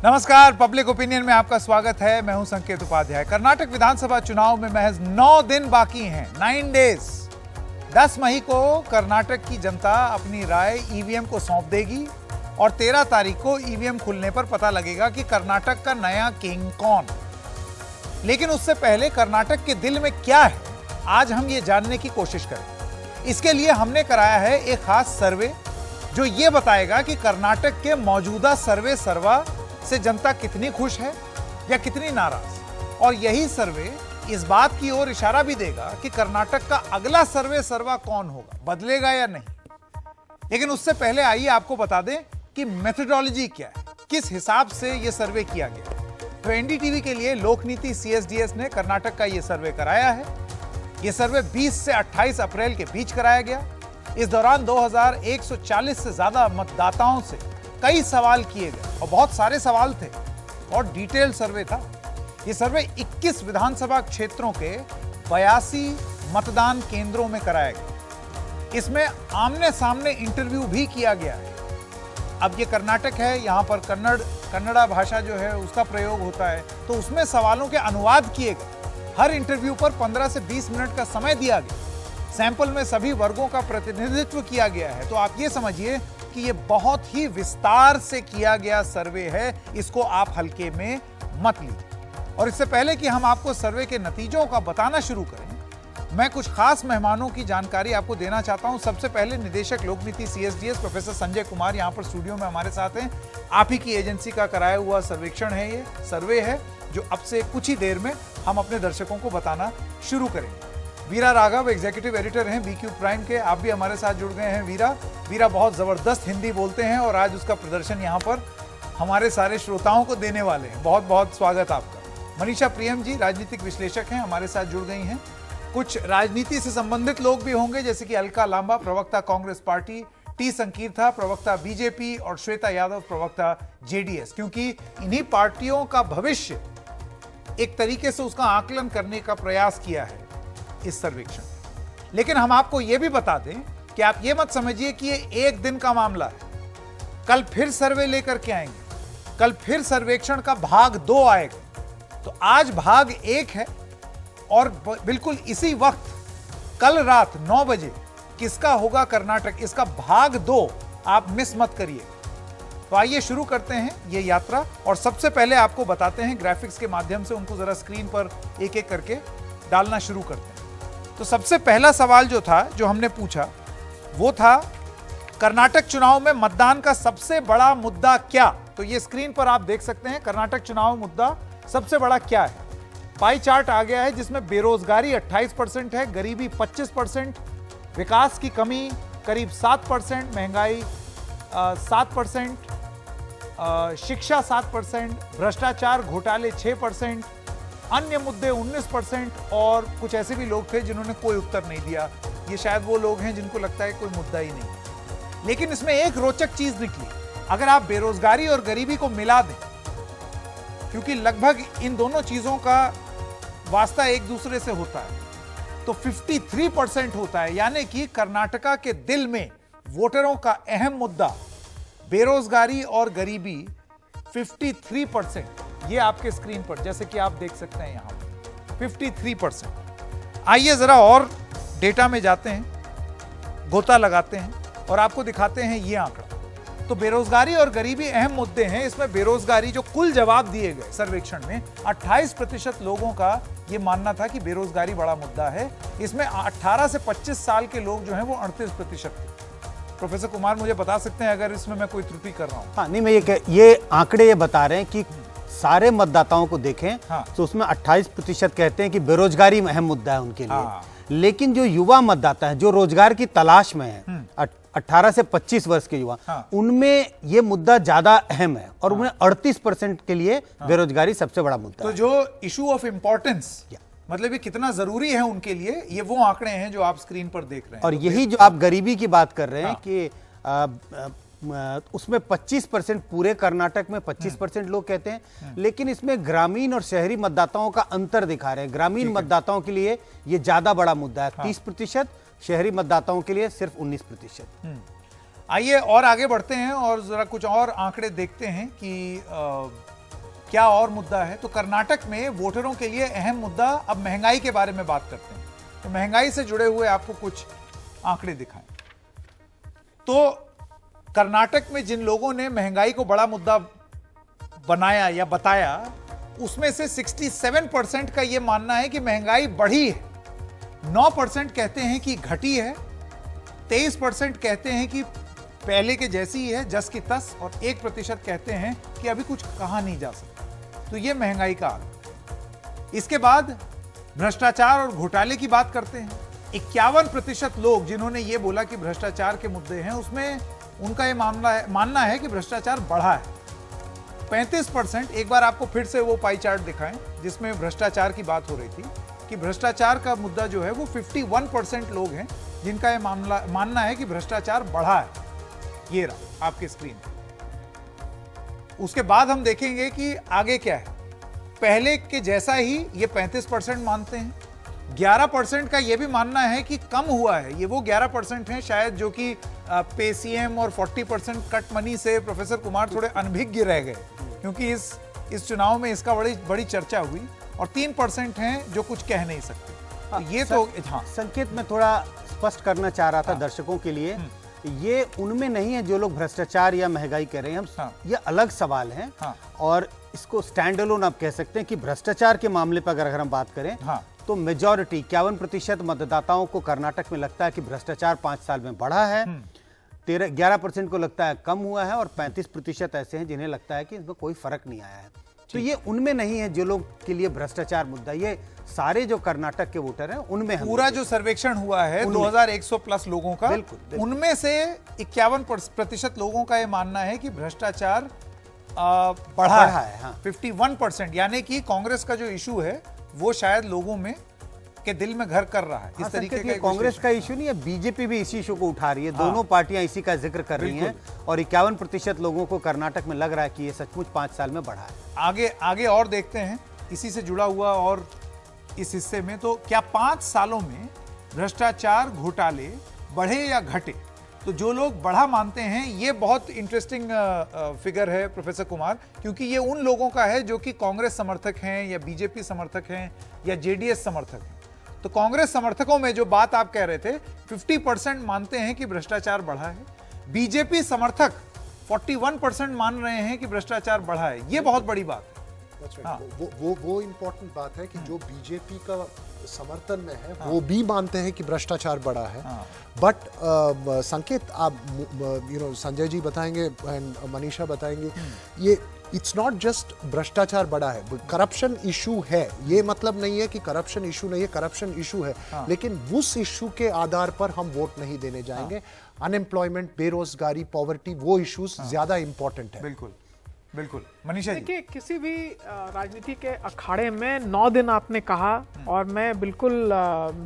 नमस्कार, public opinion में आपका स्वागत है। मैं हूं संकेत उपाध्याय। कर्नाटक विधानसभा चुनाव में महज 9 दिन बाकी हैं, 9 डेज। 10 मई को कर्नाटक की जनता अपनी राय ईवीएम को सौंप देगी और 13 तारीख को ईवीएम खुलने पर पता लगेगा कि कर्नाटक का नया किंग कौन। लेकिन उससे पहले कर्नाटक के दिल में क्या है, आज हम ये जानने की कोशिश करें। इसके लिए हमने कराया है एक खास सर्वे जो ये बताएगा कि कर्नाटक के मौजूदा सर्वा से जनता कितनी खुश है या कितनी नाराज। और यही सर्वे इस बात की ओर इशारा भी देगा कि कर्नाटक का अगला सर्वा कौन होगा, बदलेगा या नहीं। लेकिन उससे पहले आइए आपको बता दें कि मेथोडोलॉजी क्या है, किस हिसाब से यह सर्वे किया गया। तो एनडीटीवी के लिए लोकनीति सीएसडीएस ने कर्नाटक का यह सर्वे कराया है। यह सर्वे 20 से 28 अप्रैल के बीच कराया गया। इस दौरान 2140 से ज्यादा मतदाताओं से कई सवाल किए गए और बहुत सारे सवाल थे और डिटेल सर्वे था। यह सर्वे 21 विधानसभा क्षेत्रों के 82 मतदान केंद्रों में कराया गया। इसमें आमने सामने इंटरव्यू भी किया गया है। अब ये कर्नाटक है, यहाँ पर कन्नड़ा भाषा जो है उसका प्रयोग होता है, तो उसमें सवालों के अनुवाद किए गए। हर इंटरव्यू पर 15 से 20 मिनट का समय दिया गया। सैंपल में सभी वर्गों का प्रतिनिधित्व किया गया है। तो आप ये समझिए कि ये बहुत ही विस्तार से किया गया सर्वे है, इसको आप हल्के में मत लीजिए। और इससे पहले कि हम आपको सर्वे के नतीजों का बताना शुरू करें, मैं कुछ खास मेहमानों की जानकारी आपको देना चाहता हूं। सबसे पहले निदेशक लोकनीति सीएसडीएस प्रोफेसर संजय कुमार यहां पर स्टूडियो में हमारे साथ हैं। आप ही की एजेंसी का कराया हुआ सर्वेक्षण है, ये सर्वे है जो अब से कुछ ही देर में हम अपने दर्शकों को बताना शुरू करेंगे। वीरा राघव एग्जीक्यूटिव एडिटर हैं बीक्यू प्राइम के, आप भी हमारे साथ जुड़ गए हैं। वीरा बहुत जबरदस्त हिंदी बोलते हैं और आज उसका प्रदर्शन यहाँ पर हमारे सारे श्रोताओं को देने वाले हैं। बहुत बहुत स्वागत आपका। मनीषा प्रियम जी राजनीतिक विश्लेषक हैं, हमारे साथ जुड़ गई हैं। कुछ राजनीति से संबंधित लोग भी होंगे, जैसे कि अलका लांबा प्रवक्ता कांग्रेस पार्टी, टी संकीर्था प्रवक्ता बीजेपी और श्वेता यादव प्रवक्ता जेडीएस, क्योंकि इन्हीं पार्टियों का भविष्य एक तरीके से उसका आकलन करने का प्रयास किया है इस सर्वेक्षण। लेकिन हम आपको यह भी बता दें कि आप ये मत समझिए कि ये एक दिन का मामला है। कल फिर सर्वे लेकर के आएंगे, कल फिर सर्वेक्षण का भाग 2 आएगा। तो आज भाग 1 है और बिल्कुल इसी वक्त कल रात 9 बजे किसका होगा कर्नाटक, इसका भाग 2 आप मिस मत करिए। तो आइए शुरू करते हैं ये यात्रा और सबसे पहले आपको बताते हैं ग्राफिक्स के माध्यम से, उनको जरा स्क्रीन पर एक एक करके डालना शुरू करते हैं। तो सबसे पहला सवाल जो था, जो हमने पूछा, वो था कर्नाटक चुनाव में मतदान का सबसे बड़ा मुद्दा क्या। तो ये स्क्रीन पर आप देख सकते हैं कर्नाटक चुनाव मुद्दा सबसे बड़ा क्या है। पाई चार्ट आ गया है जिसमें बेरोजगारी 28% है, गरीबी 25%, विकास की कमी करीब 7%, महंगाई 7%, शिक्षा 7%, भ्रष्टाचार घोटाले 6%, अन्य मुद्दे 19% और कुछ ऐसे भी लोग थे जिन्होंने कोई उत्तर नहीं दिया। ये शायद वो लोग हैं जिनको लगता है कोई मुद्दा ही नहीं। लेकिन इसमें एक रोचक चीज निकली, अगर आप बेरोजगारी और गरीबी को मिला दें, क्योंकि लगभग इन दोनों चीजों का वास्ता एक दूसरे से होता है, तो 53% होता है। यानी कि कर्नाटका के दिल में वोटरों का अहम मुद्दा बेरोजगारी और गरीबी 53%। ये आपके स्क्रीन पर जैसे कि आप देख सकते हैं यहां 53%। आइए जरा और डेटा में जाते हैं, गोता लगाते हैं और आपको दिखाते हैं ये आंकड़ा। तो बेरोजगारी और गरीबी अहम मुद्दे हैं। इसमें बेरोजगारी, जो कुल जवाब दिए गए सर्वेक्षण में, 28% लोगों का ये मानना था कि बेरोजगारी बड़ा मुद्दा है। इसमें 18 से 25 साल के लोग जो हैं वो 38% थे। प्रोफेसर कुमार मुझे बता सकते हैं अगर इसमें मैं कोई त्रुटि कर रहा हूं। हाँ, नहीं, मैं ये आंकड़े ये बता रहे हैं कि सारे मतदाताओं को देखें, हाँ। तो उसमें 28% कहते हैं कि बेरोजगारी अहम मुद्दा है उनके लिए। हाँ। लेकिन जो युवा मतदाता हैं, जो रोजगार की तलाश में है, 18 से 25 वर्ष के युवा, हाँ। उनमें ये मुद्दा ज्यादा अहम है और उन्हें 38% के लिए बेरोजगारी सबसे बड़ा मुद्दा तो है। जो इशू ऑफ इंपॉर्टेंस, मतलब ये कितना जरूरी है उनके लिए, ये वो आंकड़े हैं जो आप स्क्रीन पर देख रहे हैं। और यही जो आप गरीबी की बात कर रहे हैं कि उसमें 25% पूरे कर्नाटक में 25% लोग कहते हैं, लेकिन इसमें ग्रामीण और शहरी मतदाताओं का अंतर दिखा रहे हैं। ग्रामीण मतदाताओं के लिए ये ज्यादा बड़ा मुद्दा है, 30%, शहरी मतदाताओं के लिए सिर्फ 19%। आइए और आगे बढ़ते हैं और जरा कुछ और आंकड़े देखते हैं कि क्या और मुद्दा है, तो कर्नाटक में वोटरों के लिए अहम मुद्दा अब महंगाई के बारे में बात करते हैं। तो महंगाई से जुड़े हुए आपको कुछ आंकड़े दिखाएं। तो कर्नाटक में जिन लोगों ने महंगाई को बड़ा मुद्दा बनाया या बताया, उसमें से 67% का यह मानना है कि महंगाई बढ़ी है, 9% कहते हैं कि घटी है, 23% कहते हैं कि पहले के जैसी ही है, जस की तस, और 1% कहते हैं कि अभी कुछ कहा नहीं जा सकता। तो यह महंगाई का हाल। इसके बाद भ्रष्टाचार और घोटाले की बात करते हैं। 51% लोग जिन्होंने यह बोला कि भ्रष्टाचार के मुद्दे हैं, उसमें उनका यह मानना है कि भ्रष्टाचार बढ़ा है। 35%, एक बार आपको फिर से वो पाई चार्ट दिखाएं जिसमें भ्रष्टाचार की बात हो रही थी, कि भ्रष्टाचार का मुद्दा जो है वो 51% लोग हैं जिनका यह मानना है कि भ्रष्टाचार बढ़ा है। ये रहा आपकी स्क्रीन पर। उसके बाद हम देखेंगे कि आगे क्या है। पहले के जैसा ही ये 35% मानते हैं। 11% का ये भी मानना है कि कम हुआ है। ये वो 11% हैं शायद जो कि पेसीएम और 40% कट मनी से प्रोफेसर कुमार थोड़े अनभिज्ञ रह गए, क्योंकि इस चुनाव में इसका बड़ी चर्चा हुई। और 3% हैं जो कुछ कह नहीं सकते। ये तो हाँ, संकेत में थोड़ा स्पष्ट करना चाह रहा था दर्शकों के लिए, ये उनमें नहीं है जो लोग भ्रष्टाचार या महंगाई कर रहे हैं। हम ये अलग सवाल है। और इसको स्टैंड अलोन आप कह सकते हैं कि भ्रष्टाचार के मामले पर अगर हम बात करें तो मेजॉरिटी 51% मतदाताओं को कर्नाटक में लगता है कि भ्रष्टाचार 5 साल में बढ़ा है, 11% को लगता है कम हुआ है, और 35% ऐसे हैं जिन्हें लगता है कि इसमें कोई फर्क नहीं आया है। तो ये उनमें नहीं है जो लोग के लिए भ्रष्टाचार मुद्दा, ये सारे जो कर्नाटक के वोटर हैं उनमें पूरा जो सर्वेक्षण हुआ है 2100 प्लस लोगों का, उनमें से 51% लोगों का यह मानना है कि भ्रष्टाचार बढ़ा है। 51%, यानी कि कांग्रेस का जो इशू है वो शायद लोगों में के दिल में घर कर रहा है। इस तरीके का कांग्रेस का इशू नहीं है, बीजेपी भी इसी इशू को उठा रही है। दोनों पार्टियां इसी का जिक्र कर रही हैं, और 51% लोगों को कर्नाटक में लग रहा है कि ये सचमुच 5 साल में बढ़ा है। आगे और देखते हैं इसी से जुड़ा हुआ और इस हिस्से में, तो क्या 5 सालों में भ्रष्टाचार घोटाले बढ़े या घटे? तो जो लोग बढ़ा मानते हैं, ये बहुत इंटरेस्टिंग फिगर है प्रोफेसर कुमार, क्योंकि ये उन लोगों का है जो कि कांग्रेस समर्थक हैं या बीजेपी समर्थक हैं या जेडीएस समर्थक हैं। तो कांग्रेस समर्थकों में जो बात आप कह रहे थे, 50% मानते हैं कि भ्रष्टाचार बढ़ा है। बीजेपी समर्थक 41% मान रहे हैं कि भ्रष्टाचार बढ़ा है। ये बहुत बड़ी बात है। वो इम्पोर्टेंट बात है कि जो बीजेपी का समर्थन में है वो भी मानते हैं कि भ्रष्टाचार बढ़ा है। बट संकेत, आप संजय जी बताएंगे एंड मनीषा बताएंगे, ये इट्स नॉट जस्ट भ्रष्टाचार बढ़ा है, करप्शन इशू है। ये मतलब नहीं है कि करप्शन इशू नहीं है, करप्शन इशू है। लेकिन उस इशू के आधार पर हम वोट नहीं देने जाएंगे। अनएम्प्लॉयमेंट, बेरोजगारी, पॉवर्टी, वो इश्यूज ज्यादा इंपॉर्टेंट है। बिल्कुल मनीषा जी। देखिए, किसी भी राजनीति के अखाड़े में 9 दिन आपने कहा, और मैं बिल्कुल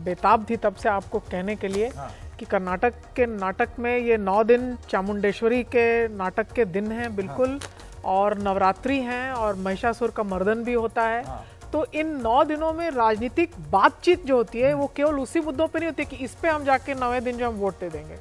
बेताब थी तब से आपको कहने के लिए कि कर्नाटक के नाटक में ये 9 दिन चामुंडेश्वरी के नाटक के दिन हैं बिल्कुल, और नवरात्रि हैं, और महिषासुर का मर्दन भी होता है। तो इन 9 दिनों में राजनीतिक बातचीत जो होती है वो केवल उसी मुद्दों पे नहीं होती कि इस पे हम जाके 9वें दिन जो हम वोट दे देंगे।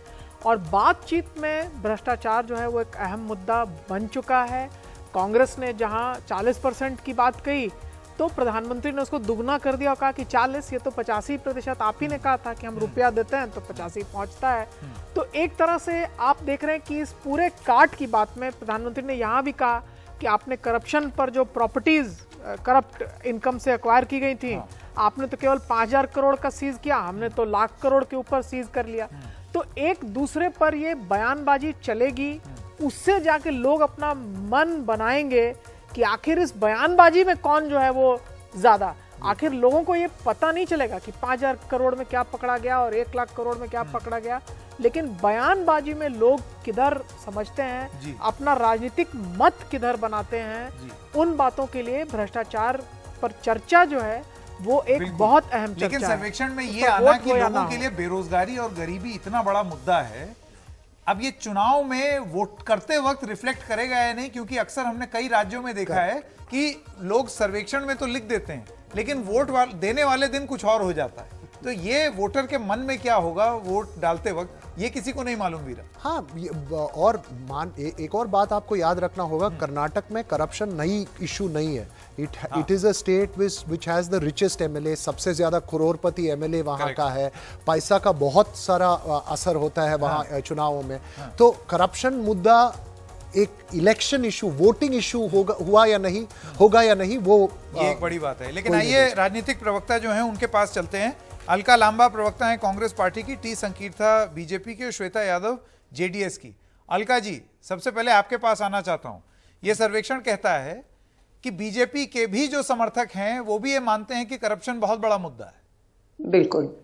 और बातचीत में भ्रष्टाचार जो है वो एक अहम मुद्दा बन चुका है। कांग्रेस ने जहां 40% की बात कही, तो प्रधानमंत्री ने उसको दुगना कर दिया और कहा कि 40, ये तो 85%। आप ही ने कहा था कि हम रुपया देते हैं तो 85 पहुंचता है। तो एक तरह से आप देख रहे हैं कि इस पूरे काट की बात में प्रधानमंत्री ने यहाँ भी कहा कि आपने करप्शन पर जो प्रॉपर्टीज करप्ट इनकम से एक्वायर की गई थी, आपने तो केवल 5000 करोड़ का सीज किया, हमने तो लाख करोड़ के ऊपर सीज कर लिया। तो एक दूसरे पर ये बयानबाजी चलेगी, उससे जाके लोग अपना मन बनाएंगे कि आखिर इस बयानबाजी में कौन जो है वो ज्यादा। आखिर लोगों को ये पता नहीं चलेगा कि 5000 करोड़ में क्या पकड़ा गया और 1 लाख करोड़ में क्या पकड़ा गया, लेकिन बयानबाजी में लोग किधर समझते हैं, अपना राजनीतिक मत किधर बनाते हैं, उन बातों के लिए भ्रष्टाचार पर चर्चा जो है वो एक बहुत अहम चर्चा है। लेकिन सर्वेक्षण में ये आना कि लोगों के लिए बेरोजगारी और गरीबी इतना बड़ा मुद्दा है, अब ये चुनाव में वोट करते वक्त रिफ्लेक्ट करेगा या नहीं, क्योंकि अक्सर हमने कई राज्यों में देखा है कि लोग सर्वेक्षण में तो लिख देते हैं लेकिन वोट देने वाले दिन कुछ और हो जाता है। तो ये वोटर के मन में क्या होगा वोट डालते वक्त, ये किसी को नहीं मालूम वीरा। हाँ, और एक और बात आपको याद रखना होगा, कर्नाटक में करप्शन नई इशू नहीं है। It is a state which has the richest MLA, सबसे ज्यादा करोड़पति एमएलए वहां का है, पैसा का बहुत सारा असर होता है वहां चुनावों में। तो करप्शन मुद्दा एक इलेक्शन इशू, वोटिंग इशू होगा या नहीं, वो ये एक बड़ी बात है। लेकिन आइए राजनीतिक प्रवक्ता जो हैं उनके पास चलते हैं। अलका लांबा प्रवक्ता है कांग्रेस पार्टी की, टी संकीर्था बीजेपी की और श्वेता यादव जेडीएस की। अलका जी, सबसे पहले आपके पास आना चाहता हूं। यह सर्वेक्षण कहता है कि बीजेपी के भी जो समर्थक हैं वो भी ये मानते हैं कि करप्शन बहुत बड़ा मुद्दा है। बिल्कुल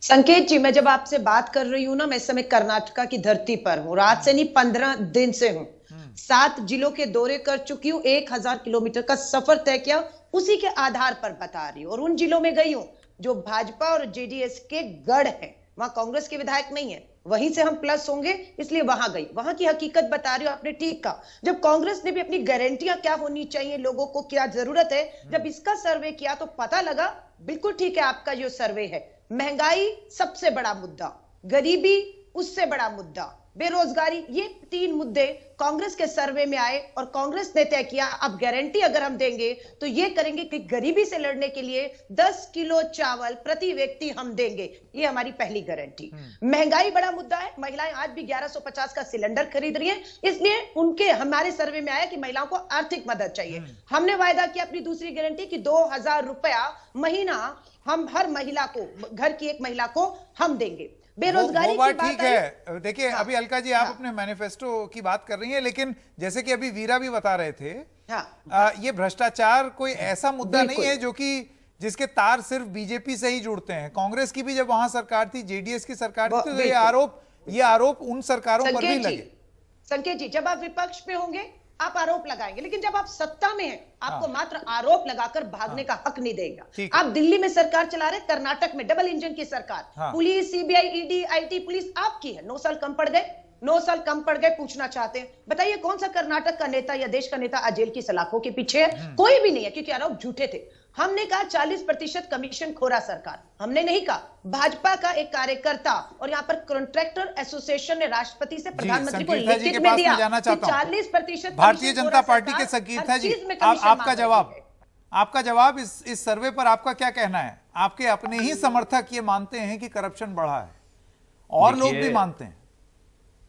संकेत जी, मैं जब आपसे बात कर रही हूं ना, मैं इस समय कर्नाटका की धरती पर हूं, रात से नहीं 15 दिन से हूं। 7 जिलों के दौरे कर चुकी हूं, 1000 किलोमीटर का सफर तय किया, उसी के आधार पर बता रही हूं। और उन जिलों में गई हूं जो भाजपा और जेडीएस के गढ़ हैं, वहां कांग्रेस के विधायक नहीं है, वहीं से हम प्लस होंगे, इसलिए वहां गई, वहां की हकीकत बता रही हूं। आपने ठीक कहा, जब कांग्रेस ने भी अपनी गारंटियां क्या होनी चाहिए, लोगों को क्या जरूरत है, जब इसका सर्वे किया तो पता लगा बिल्कुल ठीक है आपका जो सर्वे है। महंगाई सबसे बड़ा मुद्दा, गरीबी उससे बड़ा मुद्दा, बेरोजगारी, ये 3 मुद्दे कांग्रेस के सर्वे में आए और कांग्रेस ने तय किया अब गारंटी अगर हम देंगे तो ये करेंगे कि गरीबी से लड़ने के लिए 10 किलो चावल प्रति व्यक्ति हम देंगे, ये हमारी पहली गारंटी। महंगाई बड़ा मुद्दा है, महिलाएं आज भी 1150 का सिलेंडर खरीद रही हैं, इसलिए हमारे सर्वे में आया कि महिलाओं को आर्थिक मदद चाहिए। हमने वायदा किया अपनी दूसरी गारंटी कि 2000 रुपया महीना हम हर महिला को, घर की एक महिला को हम देंगे। बेरोजगारी वो बात ठीक है। देखिए अभी अलका जी आप अपने मैनिफेस्टो की बात कर रही हैं, लेकिन जैसे कि अभी वीरा भी बता रहे थे, ये भ्रष्टाचार कोई ऐसा मुद्दा नहीं है जो कि जिसके तार सिर्फ बीजेपी से ही जुड़ते हैं। कांग्रेस की भी जब वहां सरकार थी, जेडीएस की सरकार थी, तो ये आरोप उन सरकारों पर भी लगे। संकेत जी, जब आप विपक्ष में होंगे आप आरोप लगाएंगे, लेकिन जब आप सत्ता में हैं आपको मात्र आरोप लगाकर भागने का हक नहीं देगा। आप दिल्ली में सरकार चला रहे, कर्नाटक में डबल इंजन की सरकार, police, CBI, ED, IT police आपकी है। 9 साल कम पड़ गए, 9 साल कम पड़ गए, पूछना चाहते हैं बताइए कौन सा कर्नाटक का नेता या देश का नेता आज जेल की सलाखों के पीछे है? कोई भी नहीं है, क्योंकि आरोप झूठे थे। हमने कहा 40% कमीशन खोरा सरकार, हमने नहीं कहा, भाजपा का एक कार्यकर्ता और यहाँ पर कॉन्ट्रैक्टर एसोसिएशन ने राष्ट्रपति से प्रधानमंत्री को लिखित में दिया कि 40% भारतीय जनता पार्टी के संकीर्था जी, आपका जवाब इस सर्वे पर आपका क्या कहना है? आपके अपने ही समर्थक ये मानते हैं कि करप्शन बढ़ा है और लोग भी मानते हैं।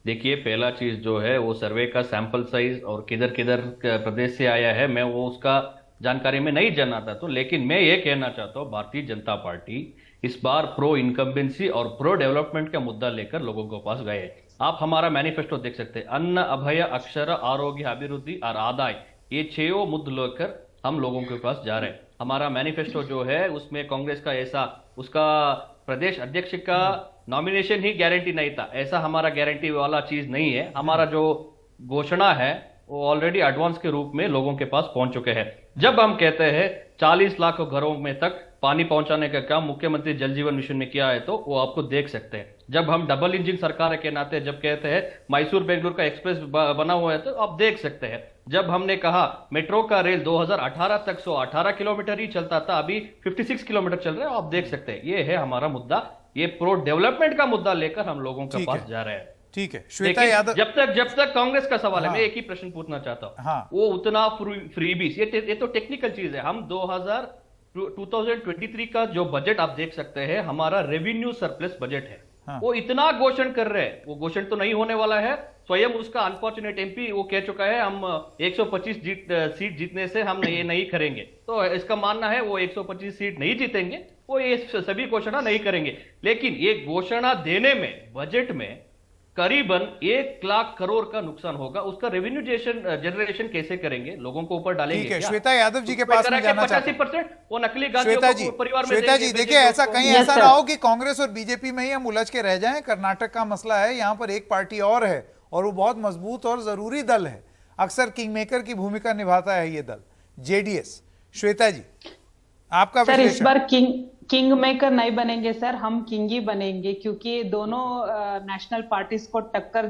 देखिए, पहला चीज जो है वो सर्वे का सैंपल साइज और किधर किधर प्रदेश से आया है, मैं वो उसका जानकारी में नहीं जानना चाहता हूं, लेकिन मैं ये कहना चाहता हूं भारतीय जनता पार्टी इस बार प्रो इनकम्बेंसी और प्रो डेवलपमेंट का मुद्दा लेकर लोगों के पास गए। आप हमारा मैनिफेस्टो देख सकते हैं, अन्न, अभय, अक्षर, आरोग्य, अभिवृद्धि और आदाय, ये 6 मुद्दे लेकर हम लोगों के पास जा रहे हैं। हमारा मैनिफेस्टो जो है उसमें कांग्रेस का ऐसा उसका प्रदेश अध्यक्ष का नॉमिनेशन ही गारंटी नहीं था, ऐसा हमारा गारंटी वाला चीज नहीं है। हमारा जो घोषणा है वो ऑलरेडी एडवांस के रूप में लोगों के पास पहुंच चुके हैं। जब हम कहते हैं 40 लाख घरों में तक पानी पहुंचाने का काम मुख्यमंत्री जल जीवन मिशन ने किया है, तो वो आपको देख सकते हैं। जब हम डबल इंजन सरकार के नाते जब कहते हैं मैसूर बेंगलुरु का एक्सप्रेस बना हुआ है, तो आप देख सकते हैं। जब हमने कहा मेट्रो का रेल 2018 तक 118 किलोमीटर ही चलता था, अभी 56 किलोमीटर चल रहा है, आप देख सकते हैं। ये है हमारा मुद्दा, ये प्रो डेवलपमेंट का मुद्दा लेकर हम लोगों के पास जा रहे हैं। ठीक है, श्वेता यादव, जब तक कांग्रेस का सवाल है, मैं एक ही प्रश्न पूछना चाहता हूं, वो उतना फ्रीबीज, ये तो टेक्निकल चीज है। हम 2023 का जो बजट आप देख सकते हैं, हमारा रेवेन्यू सरप्लस बजट है। वो इतना घोषण कर रहे हैं, वो घोषण तो नहीं होने वाला है। स्वयं उसका अनफॉर्चुनेट एमपी वो कह चुका है हम 125 सीट जीतने से हम ये नहीं करेंगे। तो इसका मानना है वो 125 सीट नहीं जीतेंगे, वो ये सभी घोषणा नहीं करेंगे। लेकिन ये घोषणा देने में बजट में करीबन 1 लाख करोड़ का नुकसान होगा। उसका रेवेन्यू जनरेशन कैसे करेंगे, लोगों को ऊपर डालेंगे? ठीक है, श्वेता यादव जी के पास में जाना चाहता हूं। 85% वो नकली गांजियों को परिवार में श्वेता जी देखिए, ऐसा कहीं ऐसा ना हो कि कांग्रेस और बीजेपी में ही हम उलझ के रह जाएं। कर्नाटक का मसला है, यहाँ पर एक पार्टी और है और वो बहुत मजबूत और जरूरी दल है, अक्सर किंग मेकर की भूमिका निभाता है ये दल, जेडीएस। श्वेता जी आपका सर, इस बार किंग मेकर नहीं बनेंगे सर, हम किंग ही बनेंगे, क्योंकि दोनों नेशनल पार्टीज को टक्कर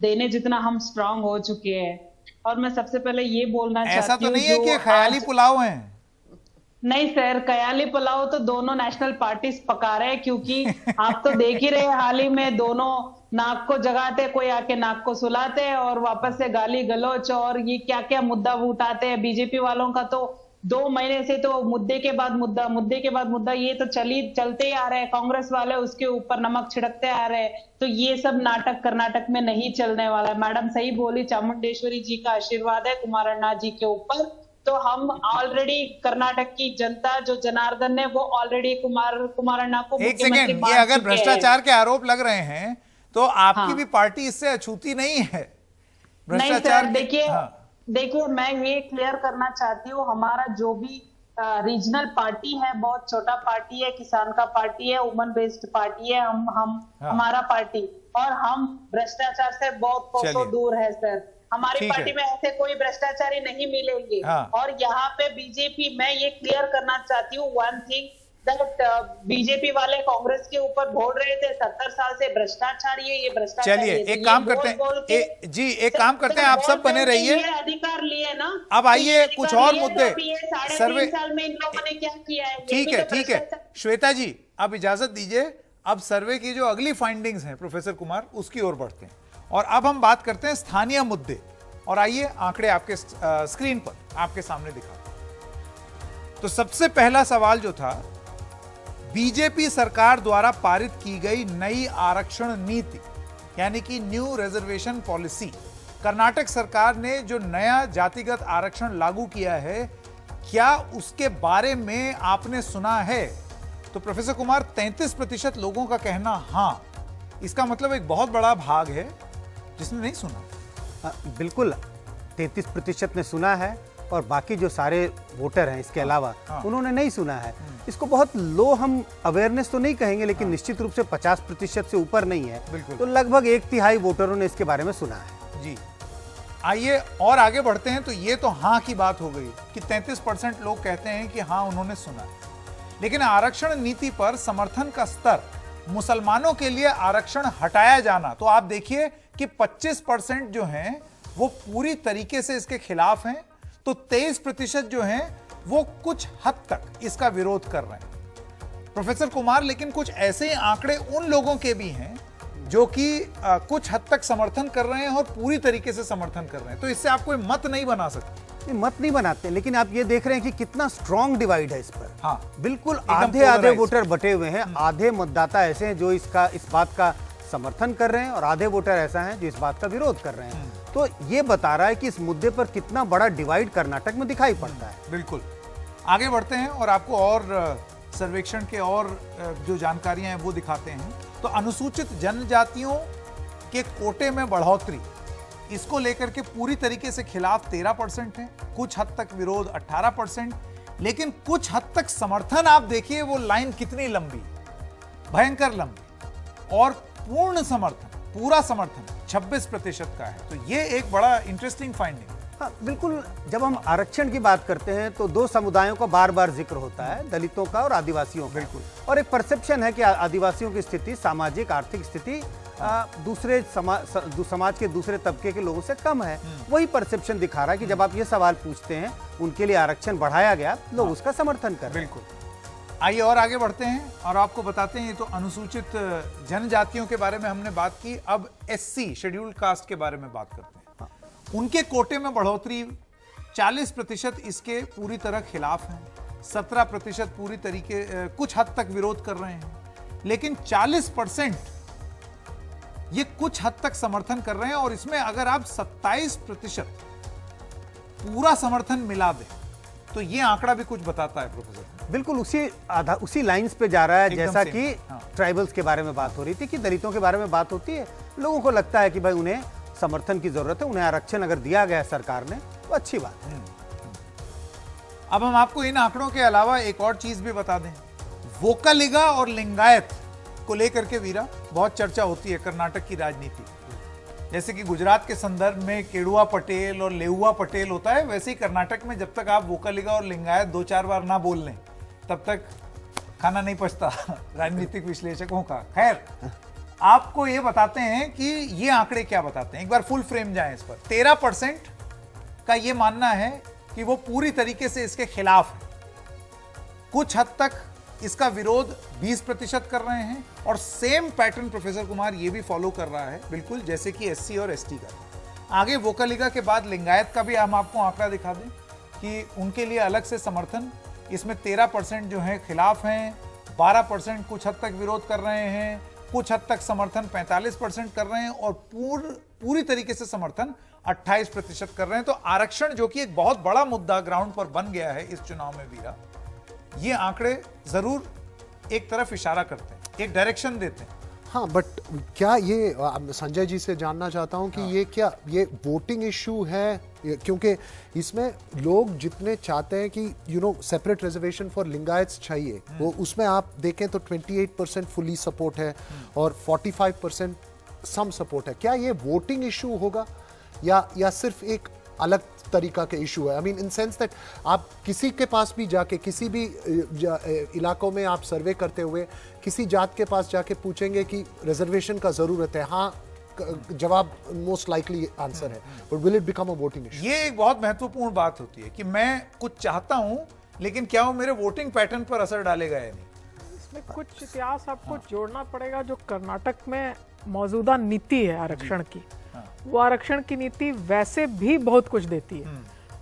देने जितना हम स्ट्रांग हो चुके हैं। और मैं सबसे पहले ये बोलना चाहती हूँ, ऐसा तो नहीं है कि ख्याली पुलाव हैं। नहीं सर, कयाली पुलाव तो दोनों नेशनल पार्टीज पका रहे हैं, क्योंकि आप तो देख ही रहे हैं हाल ही में दोनों नाक को जगाते, कोई आके नाक को सुलाते हैं और वापस से गाली गलौच और ये क्या क्या मुद्दा उठाते हैं। बीजेपी वालों का तो 2 महीने से तो मुद्दे के बाद मुद्दा, मुद्दे के बाद मुद्दा, ये तो चलते ही आ रहे हैं। कांग्रेस वाले उसके ऊपर नमक छिड़कते आ रहे हैं। तो ये सब नाटक कर्नाटक में नहीं चलने वाला है। मैडम सही बोली, चामुंडेश्वरी जी का आशीर्वाद है कुमारण्णा जी के ऊपर। तो हम ऑलरेडी कर्नाटक की जनता जो जनार्दन ने वो ऑलरेडी कुमारण्णा को एक सेकेंड, ये अगर भ्रष्टाचार के आरोप लग रहे हैं तो आपकी भी पार्टी इससे अछूती नहीं है। नहीं सर, देखिए मैं ये क्लियर करना चाहती हूँ, हमारा जो भी रीजनल पार्टी है बहुत छोटा पार्टी है, किसान का पार्टी है, वुमन बेस्ड पार्टी है, हमारा पार्टी, और हम भ्रष्टाचार से बहुत कोसों दूर है सर। हमारी पार्टी में ऐसे कोई भ्रष्टाचारी नहीं मिलेंगे। और यहाँ पे बीजेपी, मैं ये क्लियर करना चाहती हूँ वन थिंग, दैट बीजेपी वाले कांग्रेस के ऊपर बोल रहे थे 70 साल से भ्रष्टाचार, ये भ्रष्टाचार। चलिए एक काम करते हैं जी, एक काम करते हैं, आप सब बने रहिए, अधिकार लिए ना। अब आइए कुछ और मुद्दे। सर्वे साल में इन लोगों ने क्या किया है? ठीक है, ठीक है श्वेता जी, आप इजाजत दीजिए। अब सर्वे की जो अगली फाइंडिंग्स हैं प्रोफेसर कुमार, उसकी ओर बढ़ते हैं और अब हम बात करते हैं स्थानीय मुद्दे। और आइए आंकड़े आपके स्क्रीन पर आपके सामने दिखा। तो सबसे पहला सवाल जो था, बीजेपी सरकार द्वारा पारित की गई नई आरक्षण नीति यानी कि न्यू रिजर्वेशन पॉलिसी, कर्नाटक सरकार ने जो नया जातिगत आरक्षण लागू किया है, क्या उसके बारे में आपने सुना है? तो प्रोफेसर कुमार, 33% लोगों का कहना हां। इसका मतलब एक बहुत बड़ा भाग है जिसने नहीं सुना। बिल्कुल 33% ने सुना है और बाकी जो सारे वोटर हैं इसके अलावा उन्होंने नहीं सुना है। इसको बहुत लो हम अवेयरनेस तो नहीं कहेंगे, लेकिन निश्चित रूप से 50% से ऊपर नहीं है। तो लगभग 1/3 वोटरों ने इसके बारे में सुना है। जी आइए और आगे बढ़ते हैं। तो ये तो हाँ की बात हो गई कि 33% लोग कहते हैं कि हाँ उन्होंने सुना है। लेकिन आरक्षण नीति पर समर्थन का स्तर, मुसलमानों के लिए आरक्षण हटाया जाना, तो आप देखिए कि 25% जो हैं वो पूरी तरीके से इसके खिलाफ हैं, तो 23% जो हैं वो कुछ हद तक इसका विरोध कर रहे हैं। प्रोफेसर कुमार, लेकिन कुछ ऐसे आंकड़े उन लोगों के भी हैं जो कि कुछ हद तक समर्थन कर रहे हैं और पूरी तरीके से समर्थन कर रहे हैं। तो इससे आप कोई मत नहीं बना सकते। मत नहीं बनाते, लेकिन आप ये देख रहे हैं कि कितना स्ट्रॉन्ग डिवाइड है इस पर। हाँ, बिल्कुल आधे वोटर बटे हुए हैं। आधे मतदाता ऐसे हैं जो इस बात का समर्थन कर रहे हैं और आधे वोटर ऐसा हैं जो इस बात का विरोध कर रहे हैं। तो ये बता रहा है कि इस मुद्दे पर कितना बड़ा डिवाइड कर्नाटक में दिखाई पड़ता है। बिल्कुल आगे बढ़ते हैं और आपको और सर्वेक्षण के और जो जानकारियां हैं वो दिखाते हैं। तो अनुसूचित जनजातियों के कोटे में बढ़ोतरी, इसको लेकर के पूरी तरीके से खिलाफ 13% है, कुछ हद तक विरोध 18%, लेकिन कुछ हद तक समर्थन। आप देखिए वो लाइन कितनी लंबी, भयंकर लंबी, और पूर्ण समर्थन, पूरा समर्थन 26% का है। तो ये एक बड़ा इंटरेस्टिंग फाइंडिंग। हाँ, बिल्कुल। जब हम आरक्षण की बात करते हैं तो 2 समुदायों का बार बार जिक्र होता है, दलितों का और आदिवासियों का। बिल्कुल। और एक परसेप्शन है कि आदिवासियों की स्थिति, सामाजिक आर्थिक स्थिति दूसरे समाज के दूसरे तबके के लोगों से कम है। वही परसेप्शन दिखा रहा है कि जब आप ये सवाल पूछते हैं उनके लिए आरक्षण बढ़ाया गया, लोग उसका समर्थन कर रहे हैं। बिल्कुल। आइए और आगे बढ़ते हैं और आपको बताते हैं, ये तो अनुसूचित जनजातियों के बारे में हमने बात की। अब SC शेड्यूल्ड कास्ट के बारे में बात करते हैं। उनके कोटे में बढ़ोतरी, 40% इसके पूरी तरह खिलाफ हैं, 17% पूरी तरीके कुछ हद तक विरोध कर रहे हैं, लेकिन 40% ये कुछ हद तक समर्थन कर रहे हैं। और इसमें अगर आप 27% पूरा समर्थन मिला दें तो ये आंकड़ा भी कुछ बताता है प्रोफेसर। बिल्कुल उसी लाइंस पे जा रहा है, जैसा कि ट्राइबल्स के बारे में बात हो रही थी, कि दलितों के बारे में बात होती है। लोगों को लगता है कि भाई उन्हें समर्थन की जरूरत है, उन्हें आरक्षण अगर दिया गया सरकार ने तो अच्छी बात है। अब हम आपको इन आंकड़ों के अलावा एक और चीज भी बता दें। वोकालिगा और लिंगायत को लेकर के वीरा बहुत चर्चा होती है कर्नाटक की राजनीति। जैसे कि गुजरात के संदर्भ में केड़ुआ पटेल और लेहुआ पटेल होता है, वैसे ही कर्नाटक में जब तक आप वोकालिगा और लिंगायत 2-4 बार ना बोल लें तब तक खाना नहीं पचता राजनीतिक विश्लेषकों का। खैर, आपको ये बताते हैं कि ये आंकड़े क्या बताते हैं। एक बार फुल फ्रेम जाएं इस पर। 13% का ये मानना है कि वो पूरी तरीके से इसके खिलाफ है, कुछ हद तक इसका विरोध 20% कर रहे हैं और सेम पैटर्न प्रोफेसर कुमार ये भी फॉलो कर रहा है बिल्कुल जैसे कि एससी और एसटी का। आगे वोकलिगा के बाद लिंगायत का भी हम आपको आंकड़ा दिखा दें कि उनके लिए अलग से समर्थन, इसमें 13% जो है खिलाफ हैं, 12% कुछ हद तक विरोध कर रहे हैं, कुछ हद तक समर्थन 45% कर रहे हैं और पूरी तरीके से समर्थन 28% कर रहे हैं। तो आरक्षण जो कि एक बहुत बड़ा मुद्दा ग्राउंड पर बन गया है इस चुनाव में वीरा, ये आंकड़े जरूर एक तरफ इशारा करते हैं, एक डायरेक्शन देते हैं। हाँ, बट क्या ये संजय जी से जानना चाहता हूं कि ये वोटिंग इशू है, क्योंकि इसमें लोग जितने चाहते हैं कि सेपरेट रिजर्वेशन फॉर लिंगायत्स चाहिए, वो उसमें आप देखें तो 28% फुली सपोर्ट है और 45% सम सपोर्ट है। क्या ये वोटिंग इशू होगा या सिर्फ एक अलग तरीका के इशू है? I mean in sense that आप किसी के पास भी जाके, किसी भी इलाकों में आप सर्वे करते हुए किसी जात के पास जाके पूछेंगे कि रिजर्वेशन का जरूरत है, हाँ जवाब मोस्ट लाइकली आंसर है, but will it become a voting issue? ये एक बहुत महत्वपूर्ण बात होती है कि मैं कुछ चाहता हूं लेकिन क्या वो मेरे वोटिंग पैटर्न पर असर डालेगा या नहीं। इसमें कुछ इतिहास आपको जोड़ना पड़ेगा। जो कर्नाटक में मौजूदा नीति है आरक्षण की, वो आरक्षण की नीति वैसे भी बहुत कुछ देती है।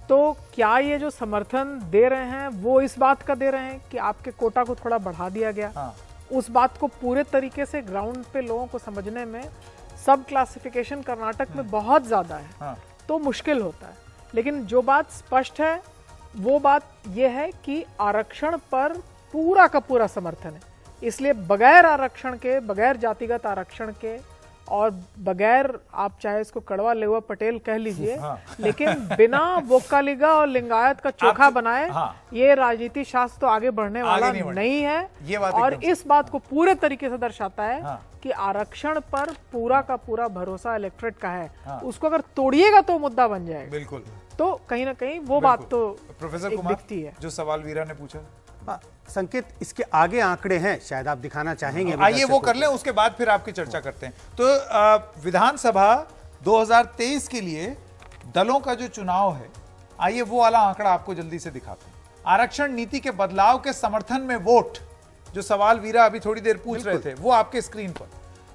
तो क्या ये जो समर्थन दे रहे हैं वो इस बात का दे रहे हैं कि आपके कोटा को थोड़ा बढ़ा दिया गया? उस बात को पूरे तरीके से ग्राउंड पे लोगों को समझने में सब क्लासिफिकेशन कर्नाटक में बहुत ज्यादा है, तो मुश्किल होता है। लेकिन जो बात स्पष्ट है वो बात ये है कि आरक्षण पर पूरा का पूरा समर्थन है। इसलिए बगैर आरक्षण के, बगैर जातिगत आरक्षण के और बगैर, आप चाहे इसको कड़वा लेवा पटेल कह लीजिए, लेकिन बिना वोकलिगा और लिंगायत का चोखा बनाए ये राजनीति शास्त्र तो आगे बढ़ने वाला नहीं है। ये बात और इस बात को पूरे तरीके से दर्शाता है कि आरक्षण पर पूरा का पूरा भरोसा इलेक्ट्रेट का है। उसको अगर तोड़िएगा तो मुद्दा बन जाएगा। बिल्कुल। तो कहीं ना कहीं वो बात तो प्रोफेसर एक कुमार दिखती है। जो सवाल वीरा ने पूछा, संकेत, इसके आगे आंकड़े हैं, शायद आप दिखाना चाहेंगे? आइए वो कर लें, उसके बाद फिर आपकी चर्चा करते हैं। तो विधानसभा 2023 के लिए दलों का जो चुनाव है, आइए वो वाला आंकड़ा आपको जल्दी से दिखाते हैं। आरक्षण नीति के बदलाव के समर्थन में वोट, जो सवाल वीरा अभी थोड़ी देर पूछ रहे थे, वो आपके स्क्रीन पर।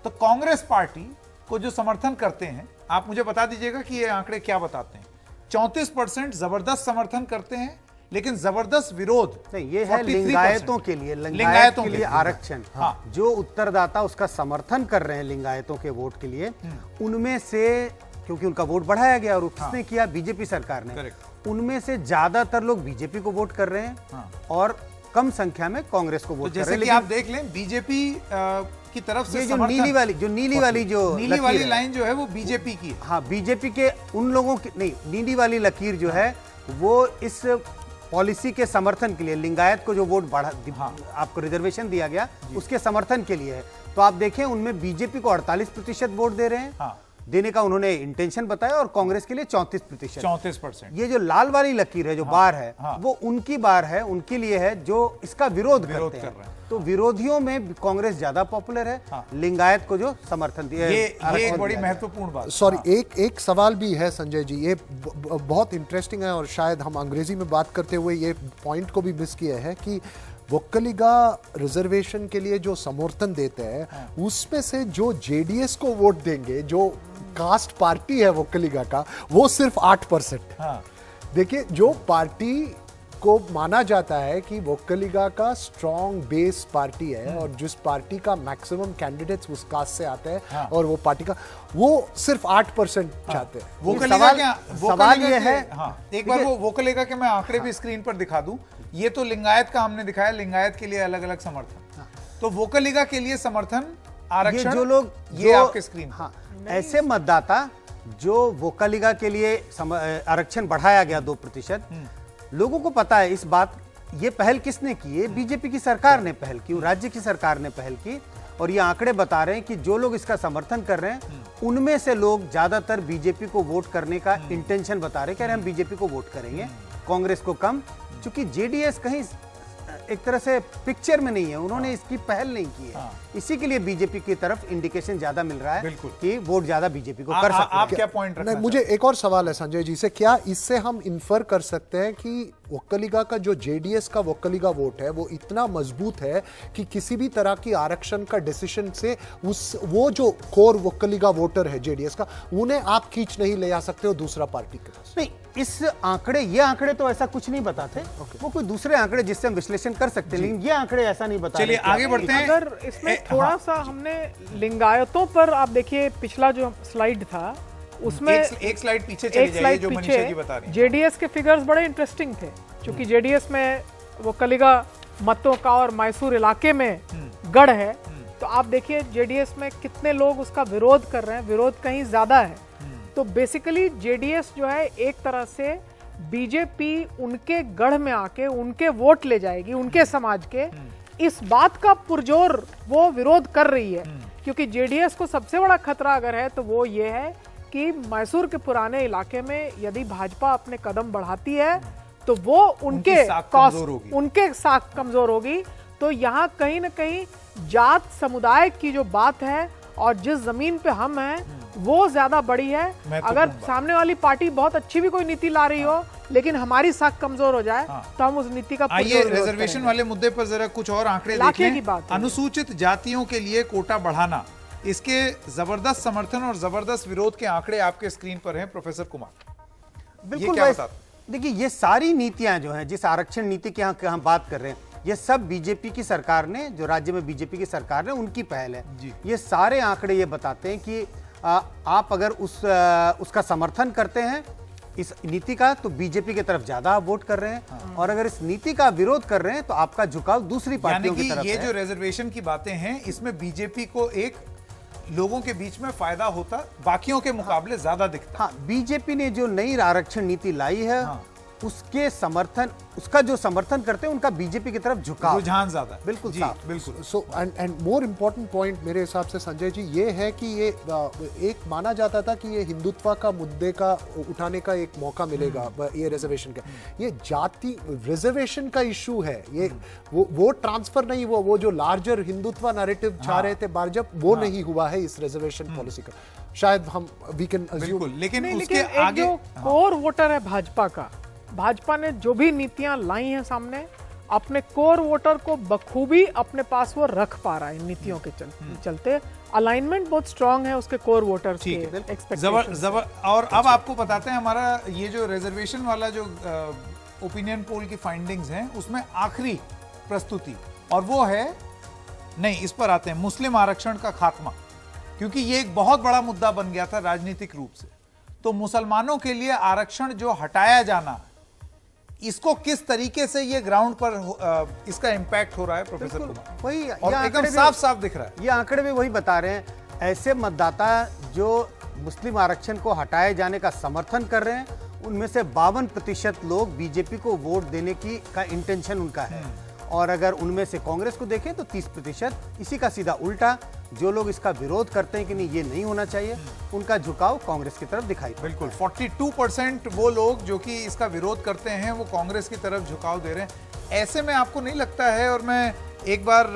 तो कांग्रेस पार्टी को जो समर्थन करते हैं, आप मुझे बता दीजिएगा कि ये आंकड़े क्या बताते हैं। 34% जबरदस्त समर्थन करते हैं, लेकिन जबरदस्त विरोध नहीं, ये है लिंगायतों के लिए, लिंगायतों के लिए आरक्षण। जो उत्तरदाता उसका समर्थन कर रहे हैं लिंगायतों के वोट के लिए, उनमें से, क्योंकि उनका वोट बढ़ाया गया और उसने किया बीजेपी सरकार ने, उनमें से ज्यादातर लोग बीजेपी को वोट कर रहे हैं और कम संख्या में कांग्रेस को वोट कर रहे हैं। जैसे कि आप देख लें, बीजेपी की तरफ से जो नीली वाली लाइन जो है वो बीजेपी की है। हाँ, बीजेपी के उन लोगों की नहीं, नीली वाली लकीर जो है वो इस पॉलिसी के समर्थन के लिए, लिंगायत को जो वोट बढ़ा, आपको रिजर्वेशन दिया गया उसके समर्थन के लिए है। तो आप देखें उनमें बीजेपी को 48% वोट दे रहे हैं, देने का उन्होंने इंटेंशन बताया, और कांग्रेस के लिए 34%। ये जो लाल वाली लकीर है, जो बार है, वो उनकी बार है, उनके लिए है जो इसका विरोध करते हैं। तो विरोधियों में कांग्रेस ज्यादा पॉपुलर है, लिंगायत को जो समर्थन दिया। ये एक बड़ी महत्वपूर्ण बात। सॉरी, एक सवाल भी है संजय जी, ये बहुत इंटरेस्टिंग है और शायद हम अंग्रेजी में बात करते हुए ये पॉइंट को भी मिस किया है कि वोकलिगा रिजर्वेशन के लिए जो समर्थन देते हैं, उसमें से जो जेडीएस को वोट देंगे, जो कास्ट पार्टी है वोकलिगा का, वो सिर्फ 8%। देखिए, जो पार्टी को माना जाता है कि वोकलिगा का स्ट्रॉन्ग बेस पार्टी है और जिस पार्टी का मैक्सिमम कैंडिडेट्स उस कास्ट से आते हैं और वो पार्टी का, वो सिर्फ 8% चाहते हैं। सवाल ये है, एक बार वो वोकलिगा के मैं आंकड़े भी स्क्रीन पर दिखा दूं। ये तो लिंगायत का हमने दिखाया, लिंगायत के लिए अलग अलग समर्थन। तो वोकलिगा के लिए समर्थन, आरक्षण, जो लोग, ये आपके स्क्रीन। ऐसे मतदाता जो वोकलिगा के लिए आरक्षण बढ़ाया गया 2%, लोगों को पता है इस बात, ये पहल किसने की है? बीजेपी की सरकार ने पहल की, राज्य की सरकार ने पहल की। और ये आंकड़े बता रहे हैं कि जो लोग इसका समर्थन कर रहे हैं, उनमें से लोग ज्यादातर बीजेपी को वोट करने का इंटेंशन बता रहे हैं, कह रहे हैं हम बीजेपी को वोट करेंगे, कांग्रेस को कम। क्योंकि जेडीएस कहीं एक तरह से पिक्चर में नहीं है, उन्होंने इसकी पहल नहीं की है, इसी के लिए बीजेपी की तरफ इंडिकेशन ज्यादा मिल रहा है कि वोट ज्यादा बीजेपी को कर सकते हैं। आप क्या पॉइंट रखना? मुझे एक और सवाल है संजय जी से, क्या इससे हम इन्फर कर सकते हैं कि वोक्कलिगा का जो जेडीएस का वोक्कलिगा वोट है वो इतना मजबूत है कि किसी भी तरह की आरक्षण का डिसीजन से वो जो कोर वोक्कलिगा वोटर है जेडीएस का, उन्हें आप खींच नहीं ले आ सकते हो दूसरा पार्टी के पास। नहीं, ये आंकड़े तो ऐसा कुछ नहीं बताते। वो कोई दूसरे आंकड़े जिससे हम विश्लेषण कर सकते हैं, लेकिन ये आंकड़े ऐसा नहीं बताते। चलिए आगे बढ़ते हैं। अगर इसमें थोड़ा सा हमने लिंगायतों पर, आप देखिए पिछला जो स्लाइड था उसमें एक स्लाइड पीछे चली जाइए जो मनीषा जी बता रही हैं। जेडीएस के फिगर्स बड़े इंटरेस्टिंग थे, क्योंकि जेडीएस में वो कलिगा मतों का और मैसूर इलाके में गढ़ है, तो आप देखिए जेडीएस में कितने लोग उसका विरोध कर रहे हैं, विरोध कहीं ज्यादा है। तो बेसिकली जेडीएस जो है एक तरह से बीजेपी उनके गढ़ में आके उनके वोट ले जाएगी, उनके समाज के, इस बात का पुरजोर वो विरोध कर रही है। क्योंकि जेडीएस को सबसे बड़ा खतरा अगर है तो वो ये है कि मैसूर के पुराने इलाके में यदि भाजपा अपने कदम बढ़ाती है तो वो उनके साख कमजोर होगी। तो यहाँ कहीं ना कहीं जात समुदाय की जो बात है और जिस जमीन पे हम हैं वो ज्यादा बड़ी है। अगर सामने वाली पार्टी बहुत अच्छी भी कोई नीति ला रही हो लेकिन हमारी साख कमजोर हो जाए तो हम उस नीति का आइए रिजर्वेशन वाले मुद्दे पर जरा कुछ और आंकड़े देखें। अनुसूचित जातियों के लिए कोटा बढ़ाना, इसके जबरदस्त समर्थन और जबरदस्त विरोध के आंकड़े आपके स्क्रीन पर हैं प्रोफेसर कुमार। बिल्कुल देखिए, ये सारी नीतियां जो हैं, जिस आरक्षण नीति की हम बात कर रहे हैं, ये सब बीजेपी की सरकार ने, जो राज्य में बीजेपी की सरकार है उनकी पहल है। ये सारे आंकड़े ये बताते हैं कि आप अगर उसका समर्थन करते हैं इस नीति का तो बीजेपी की तरफ ज्यादा वोट कर रहे हैं, और अगर इस नीति का विरोध कर रहे हैं तो आपका झुकाव दूसरी पार्टियों की तरफ है। ये जो रिजर्वेशन की बातें हैं इसमें बीजेपी को एक लोगों के बीच में फायदा होता, बाकियों के मुकाबले ज्यादा दिखता। बीजेपी ने जो नई आरक्षण नीति लाई है उसके समर्थन, उसका जो समर्थन करते हैं उनका बीजेपी की तरफ झुकाव, रुझान ज्यादा। बिल्कुल साफ, बिल्कुल। So and more important point मेरे हिसाब से संजय जी ये है कि ये एक माना जाता था कि ये हिंदुत्व का मुद्दे का उठाने का एक मौका मिलेगा ये रिजर्वेशन का। ये जाति रिजर्वेशन का इशू है, ये वो ट्रांसफर नहीं हुआ, वो जो लार्जर हिंदुत्व नैरेटिव चाह रहे थे बारजब, वो नहीं हुआ है इस रिजर्वेशन पॉलिसी का। शायद हम वी कैन अज्यूम, लेकिन उसके आगे जो कोर वोटर है भाजपा का, भाजपा ने जो भी नीतियां लाई हैं सामने, अपने कोर वोटर को बखूबी अपने पास वो रख पा रहा है इन नीतियों के चलते। अलाइनमेंट बहुत स्ट्रांग है उसके कोर वोटर्स के एक्सपेक्टेशंस। और अब आपको बताते हैं हमारा ये जो रिजर्वेशन वाला जो ओपिनियन पोल की फाइंडिंग्स हैं उसमें आखिरी प्रस्तुति, और वो है, नहीं इस पर आते हैं, मुस्लिम आरक्षण का खात्मा, क्योंकि ये एक बहुत बड़ा मुद्दा बन गया था राजनीतिक रूप से। तो मुसलमानों के लिए आरक्षण जो हटाया जाना, इसको किस तरीके से ये ग्राउंड पर इसका इंपैक्ट हो रहा है प्रोफेसर कुमार? वही और एकदम साफ साफ दिख रहा है। ये आंकड़े भी वही बता रहे हैं, ऐसे मतदाता जो मुस्लिम आरक्षण को हटाए जाने का समर्थन कर रहे हैं, उनमें से 52% लोग बीजेपी को वोट देने का इंटेंशन उनका है। और अगर उनमें से कांग्रेस को देखें तो 30%, इसी का सीधा उल्टा, जो लोग इसका विरोध करते हैं कि नहीं ये नहीं होना चाहिए, उनका झुकाव कांग्रेस की तरफ दिखाई पड़ता है। बिल्कुल, 42% वो लोग जो कि इसका विरोध करते हैं वो कांग्रेस की तरफ झुकाव दे रहे हैं। ऐसे में आपको नहीं लगता है, और मैं एक बार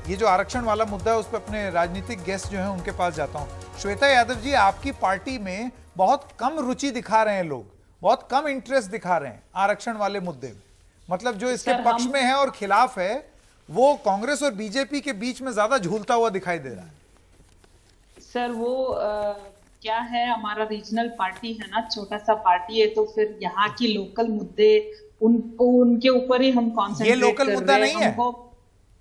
ये जो आरक्षण वाला मुद्दा है उस पर अपने राजनीतिक गेस्ट जो है उनके पास जाता हूँ। श्वेता यादव जी, आपकी पार्टी में बहुत कम रुचि दिखा रहे हैं लोग, बहुत कम इंटरेस्ट दिखा रहे हैं आरक्षण वाले मुद्दे में, मतलब जो इसके पक्ष में है और खिलाफ है वो कांग्रेस और बीजेपी के बीच में ज्यादा झूलता हुआ दिखाई दे रहा है। सर वो क्या है, हमारा रीजनल पार्टी है ना, छोटा सा पार्टी है, तो फिर यहाँ की लोकल मुद्दे उनके ऊपर ही हम कॉन्सेंट्रेट ये लोकल मुद्दा नहीं है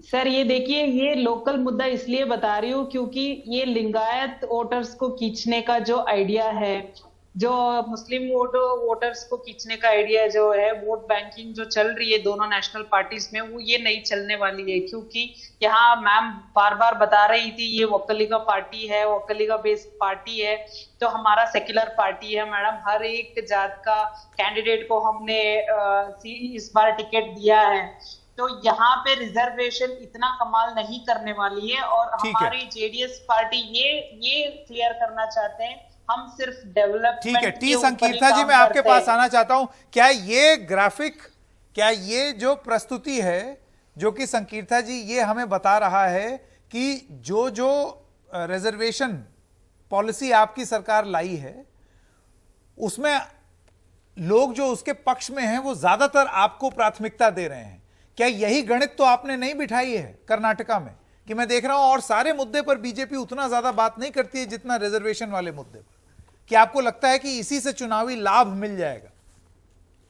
सर। ये देखिए, ये लोकल मुद्दा इसलिए बता रही हूँ क्योंकि ये लिंगायत वोटर्स को खींचने का जो आइडिया है, जो मुस्लिम वोटर्स को खींचने का आइडिया जो है, वोट बैंकिंग जो चल रही है दोनों नेशनल पार्टीज में, वो ये नहीं चलने वाली है। क्योंकि यहाँ मैम बार बार बता रही थी ये वोक्कलिगा पार्टी है, वोक्कलिगा बेस्ड पार्टी है, तो हमारा सेक्युलर पार्टी है मैडम। हर एक जात का कैंडिडेट को हमने इस बार टिकट दिया है, तो यहाँ पे रिजर्वेशन इतना कमाल नहीं करने वाली है। और हमारी जेडीएस पार्टी ये क्लियर करना चाहते हैं, हम सिर्फ डेवलपमेंट। ठीक है, टी संकीर्था जी मैं आपके पास आना चाहता हूं। क्या ये ग्राफिक, क्या ये जो प्रस्तुति है जो कि संकीर्था जी ये हमें बता रहा है कि जो रिजर्वेशन पॉलिसी आपकी सरकार लाई है उसमें लोग जो उसके पक्ष में हैं वो ज्यादातर आपको प्राथमिकता दे रहे हैं। क्या यही गणित तो आपने नहीं बिठाई है कर्नाटका में कि मैं देख रहा हूं और सारे मुद्दे पर बीजेपी उतना ज्यादा बात नहीं करती है जितना रिजर्वेशन वाले मुद्दे पर? क्या आपको लगता है कि इसी से चुनावी लाभ मिल जाएगा?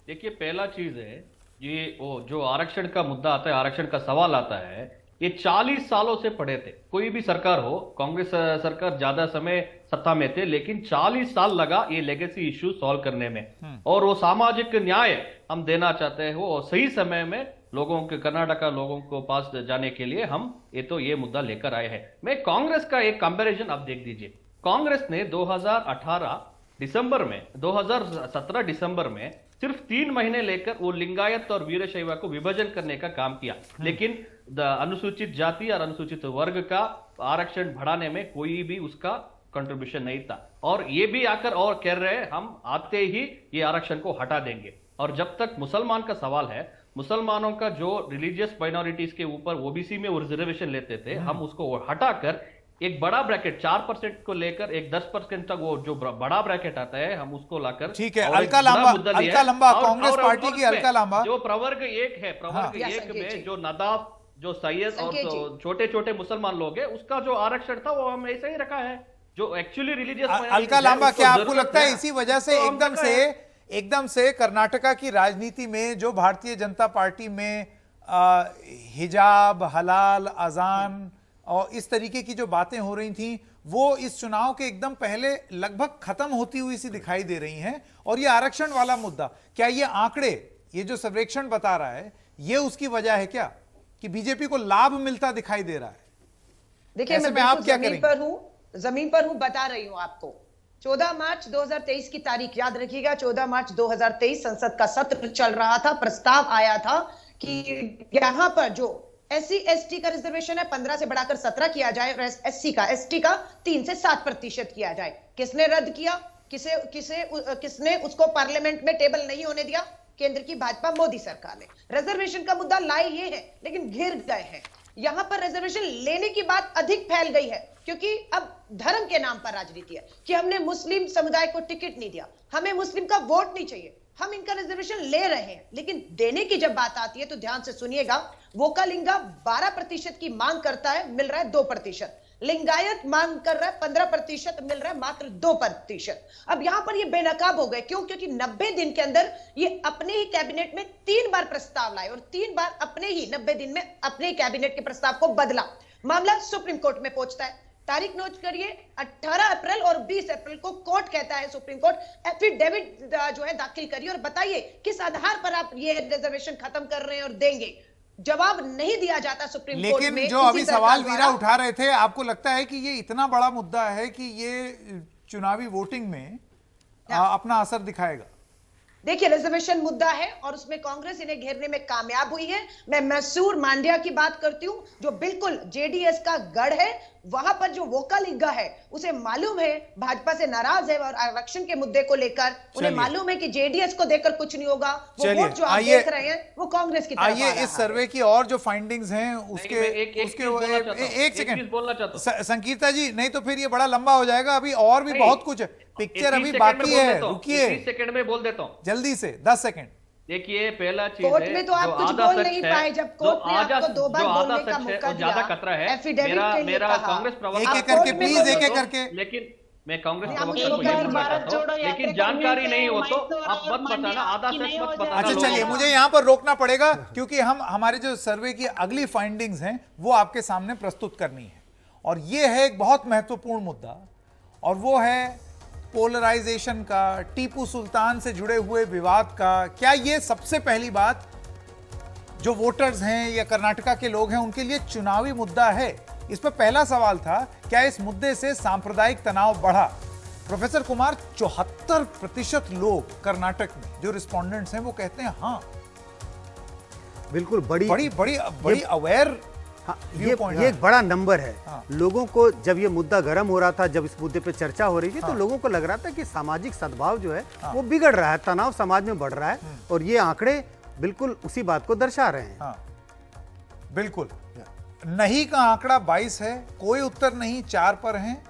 देखिए, पहला चीज है ये वो जो आरक्षण का मुद्दा आता है, आरक्षण का सवाल आता है, ये 40 सालों से पड़े थे। कोई भी सरकार हो, कांग्रेस सरकार ज्यादा समय सत्ता में थे, लेकिन 40 साल लगा ये लेगेसी इश्यू सॉल्व करने में। और वो सामाजिक न्याय हम देना चाहते हैं, वो सही समय में लोगों के, कर्नाटका लोगों को पास जाने के लिए हम ये मुद्दा लेकर आए हैं। मैं कांग्रेस का एक कंपैरिजन आप देख दीजिए। कांग्रेस ने 2018 दिसंबर में, 2017 दिसंबर में सिर्फ 3 महीने लेकर वो लिंगायत और वीरशैव को विभाजन करने का काम किया, लेकिन अनुसूचित जाति और अनुसूचित वर्ग का आरक्षण बढ़ाने में कोई भी उसका कंट्रीब्यूशन नहीं था। और ये भी आकर और कह रहे हैं हम आते ही ये आरक्षण को हटा देंगे। और जब तक मुसलमान का सवाल है, मुसलमानों का जो रिलीजियस माइनॉरिटीज के ऊपर ओबीसी में वो रिजर्वेशन लेते थे, हम उसको हटाकर एक बड़ा ब्रैकेट 4% को लेकर एक 10% तक वो जो बड़ा ब्रैकेट आता है हम उसको लाकर, ठीक है, अलका लंबा कांग्रेस पार्टी की अलका लंबा जो प्रवर्ग एक है, प्रवर्ग एक में जो नदाफ, जो सैयद और छोटे छोटे मुसलमान लोग हैं, उसका जो आरक्षण था वो हम ऐसे ही रखा है। जो एक्चुअली रिलीजियस अलका लंबा, क्या आपको लगता है इसी वजह से एकदम से कर्नाटका की राजनीति में जो भारतीय जनता पार्टी में हिजाब, हलाल, अजान और इस तरीके की जो बातें हो रही थी वो इस चुनाव के एकदम पहले लगभग खत्म होती हुई सी दिखाई दे रही हैं? और ये आरक्षण वाला मुद्दा, क्या ये आंकड़े, ये जो सर्वेक्षण बता रहा है, ये उसकी वजह है क्या कि बीजेपी को लाभ मिलता दिखाई दे रहा है? देखिए, मैं आप क्या जमीन पर हूं, बता रही हूं आपको। 14 मार्च 2023 की तारीख याद रखिएगा। 14 मार्च 2023 संसद का सत्र चल रहा था। प्रस्ताव आया था कि यहां पर जो SC ST का रिजर्वेशन है 15 से बढ़ाकर 17 किया जाए और SC का ST का 3 से 7% किया जाए। किसने रद्द किया? किसने उसको पार्लियामेंट में टेबल नहीं होने दिया? केंद्र की भाजपा मोदी सरकार ने। रिजर्वेशन का मुद्दा लाए ये है, लेकिन घिर गए हैं। यहां पर रिजर्वेशन लेने की बात अधिक फैल गई है क्योंकि अब धर्म के नाम पर राजनीति है कि हमने मुस्लिम समुदाय को टिकट नहीं दिया, हमें मुस्लिम का वोट नहीं चाहिए, हम इनका रिजर्वेशन ले रहे हैं। लेकिन देने की जब बात आती है तो ध्यान से सुनिएगा, वोकालिंगा 12% की मांग करता है, मिल रहा है 2%। लिंगायत मांग कर रहा है 15%, मिल रहा है मात्र 2%। अब यहां पर ये बेनकाब हो गए। क्यों? क्योंकि 90 दिन के अंदर ये अपने ही कैबिनेट में 3 बार प्रस्ताव लाए और 3 बार अपने ही 90 दिन में अपने ही कैबिनेट के प्रस्ताव को बदला। मामला सुप्रीम कोर्ट में पहुंचता है। तारीख नोट करिए, 18 अप्रैल और 20 अप्रैल को कोर्ट कहता है, सुप्रीम कोर्ट एफिडेविट जो है दाखिल करिए और बताइए किस आधार पर आप ये रिजर्वेशन खत्म कर रहे हैं और देंगे। जवाब नहीं दिया जाता सुप्रीम कोर्ट में। लेकिन जो अभी सवाल वीरा उठा रहे थे, आपको लगता है कि ये इतना बड़ा मुद्दा है कि ये चुनावी वोटिंग में अपना असर दिखाएगा? देखिए, रिजर्वेशन मुद्दा है और उसमें कांग्रेस इन्हें घेरने में कामयाब हुई है। मैं मैसूर मांड्या की बात करती हूं, जो बिल्कुल जेडीएस का गढ़ है। वहां पर जो वोकालिंगा है उसे मालूम है भाजपा से नाराज है और आरक्षण के मुद्दे को लेकर उन्हें मालूम है कि जेडीएस को देकर कुछ नहीं होगा। वो वोट जो आप देख रहे हैं वो कांग्रेस की तरफ आ रहा है। आइए इस सर्वे की और जो फाइंडिंग्स हैं उसके एक सेकंड बोलना चाहता हूं संकीर्ता जी, नहीं तो फिर ये बड़ा लंबा हो जाएगा। अभी और भी बहुत कुछ पिक्चर अभी बाकी है, रुकिए 30 सेकंड में बोल देता हूं, जल्दी से 10 सेकंड। देखिए, पहला चीज कोर्ट है में तो आप कुछ बोल नहीं पाए, जब कोर्ट ने आपको 2 बार बोलने का मौका दिया। ज्यादा खतरा है मेरा कांग्रेस प्रवक्ता, एक एक करके प्लीज, एक एक करके। लेकिन मैं कांग्रेस प्रवक्ता को एक ये बार बोलना भारत चाहता जोड़ो हूं, यात्रा लेकिन करने जानकारी का नहीं हो तो मैसूर आप और मत बताना, आधा मांड्या सच की मत नहीं बताना। अच्छा हो चलिए, मुझे यहां पर रोकना पड़ेगा क्योंकि हम हमारे जो सर्वे की अगली फाइंडिंग्स हैं वो आपके सामने प्रस्तुत करनी है। और ये है एक बहुत महत्वपूर्ण मुद्दा, और वो है पोलराइजेशन का, टीपू सुल्तान से जुड़े हुए विवाद का। क्या ये सबसे पहली बात जो वोटर्स हैं या कर्नाटका के लोग हैं उनके लिए चुनावी मुद्दा है? इस पर पहला सवाल था, क्या इस मुद्दे से सांप्रदायिक तनाव बढ़ा? प्रोफेसर कुमार, 74% लोग कर्नाटक में जो रिस्पोंडेंट्स हैं वो कहते हैं हाँ। बिल्कुल बड़ी अवेयर। ये एक बड़ा नंबर है। लोगों को जब ये मुद्दा गर्म हो रहा था, जब इस मुद्दे पे चर्चा हो रही थी, तो लोगों को लग रहा था कि सामाजिक सद्भाव जो है वो बिगड़ रहा है, तनाव समाज में बढ़ रहा है, और ये आंकड़े बिल्कुल उसी बात को दर्शा रहे हैं। बिल्कुल नहीं का आंकड़ा 22 है, कोई उत्तर नहीं 4 पर हैं,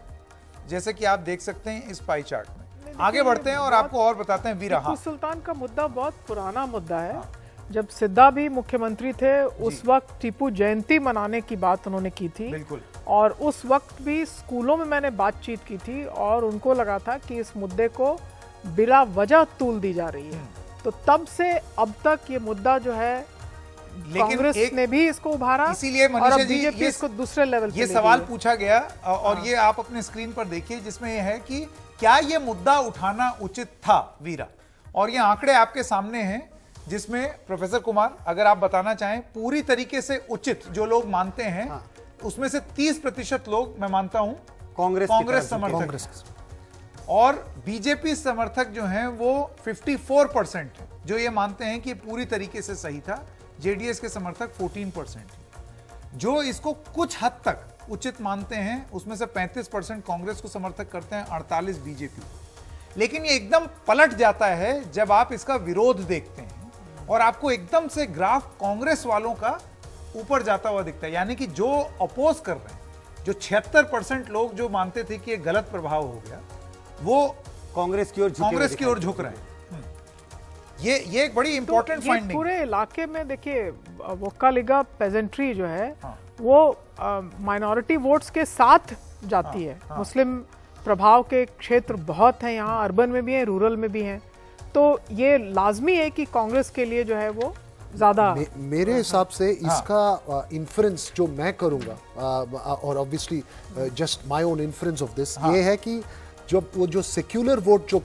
जैसे कि आप देख सकते हैं इस पाई चार्ट में। आगे बढ़ते हैं और आपको और बताते हैं वीरा। टीपू सुल्तान का मुद्दा बहुत पुराना मुद्दा है। जब सिद्धा भी मुख्यमंत्री थे उस वक्त टीपू जयंती मनाने की बात उन्होंने की थी। बिल्कुल। और उस वक्त भी स्कूलों में मैंने बातचीत की थी और उनको लगा था कि इस मुद्दे को बिला वजह तूल दी जा रही है। तो तब से अब तक ये मुद्दा जो है कांग्रेस ने भी इसको उभारा, इसीलिए और मनीषा अब जी बीजेपी इसको दूसरे लेवल पे ये ले सवाल गई है। पूछा गया और ये आप अपने स्क्रीन पर देखिए जिसमें ये है कि क्या ये मुद्दा उठाना उचित था वीरा। और ये आंकड़े आपके सामने हैं जिसमें प्रोफेसर कुमार अगर आप बताना चाहें पूरी तरीके से उचित जो लोग मानते हैं उसमें से 30% लोग मैं मानता हूं कांग्रेस समर्थक और बीजेपी समर्थक जो हैं वो 54% हैं जो ये मानते हैं कि पूरी तरीके से सही था। जेडीएस के समर्थक 14% जो इसको कुछ हद तक उचित मानते हैं उसमें से 35% कांग्रेस को समर्थक करते हैं, 48 बीजेपी। लेकिन ये एकदम पलट जाता है जब आप इसका विरोध देखते हैं और आपको एकदम से ग्राफ कांग्रेस वालों का ऊपर जाता हुआ दिखता है, यानी कि जो अपोज कर रहे हैं, जो 76% लोग जो मानते थे कि ये गलत प्रभाव हो गया वो कांग्रेस की ओर झुक रहे हैं। ये एक बड़ी इंपॉर्टेंट फाइंडिंग पूरे इलाके में देखिए वोक्कालिगा पेजेंट्री जो है वो माइनॉरिटी वोट्स के साथ जाती है। मुस्लिम प्रभाव के क्षेत्र बहुत हैं यहाँ, अर्बन में भी हैं, रूरल में भी हैं। तो ये लाजमी है कि कांग्रेस के लिए जो है वो ज्यादा मेरे हिसाब से इसका इन्फ्रेंस जो मैं करूंगा और obviously just my own inference of this ये है कि जो सेक्युलर वोट जो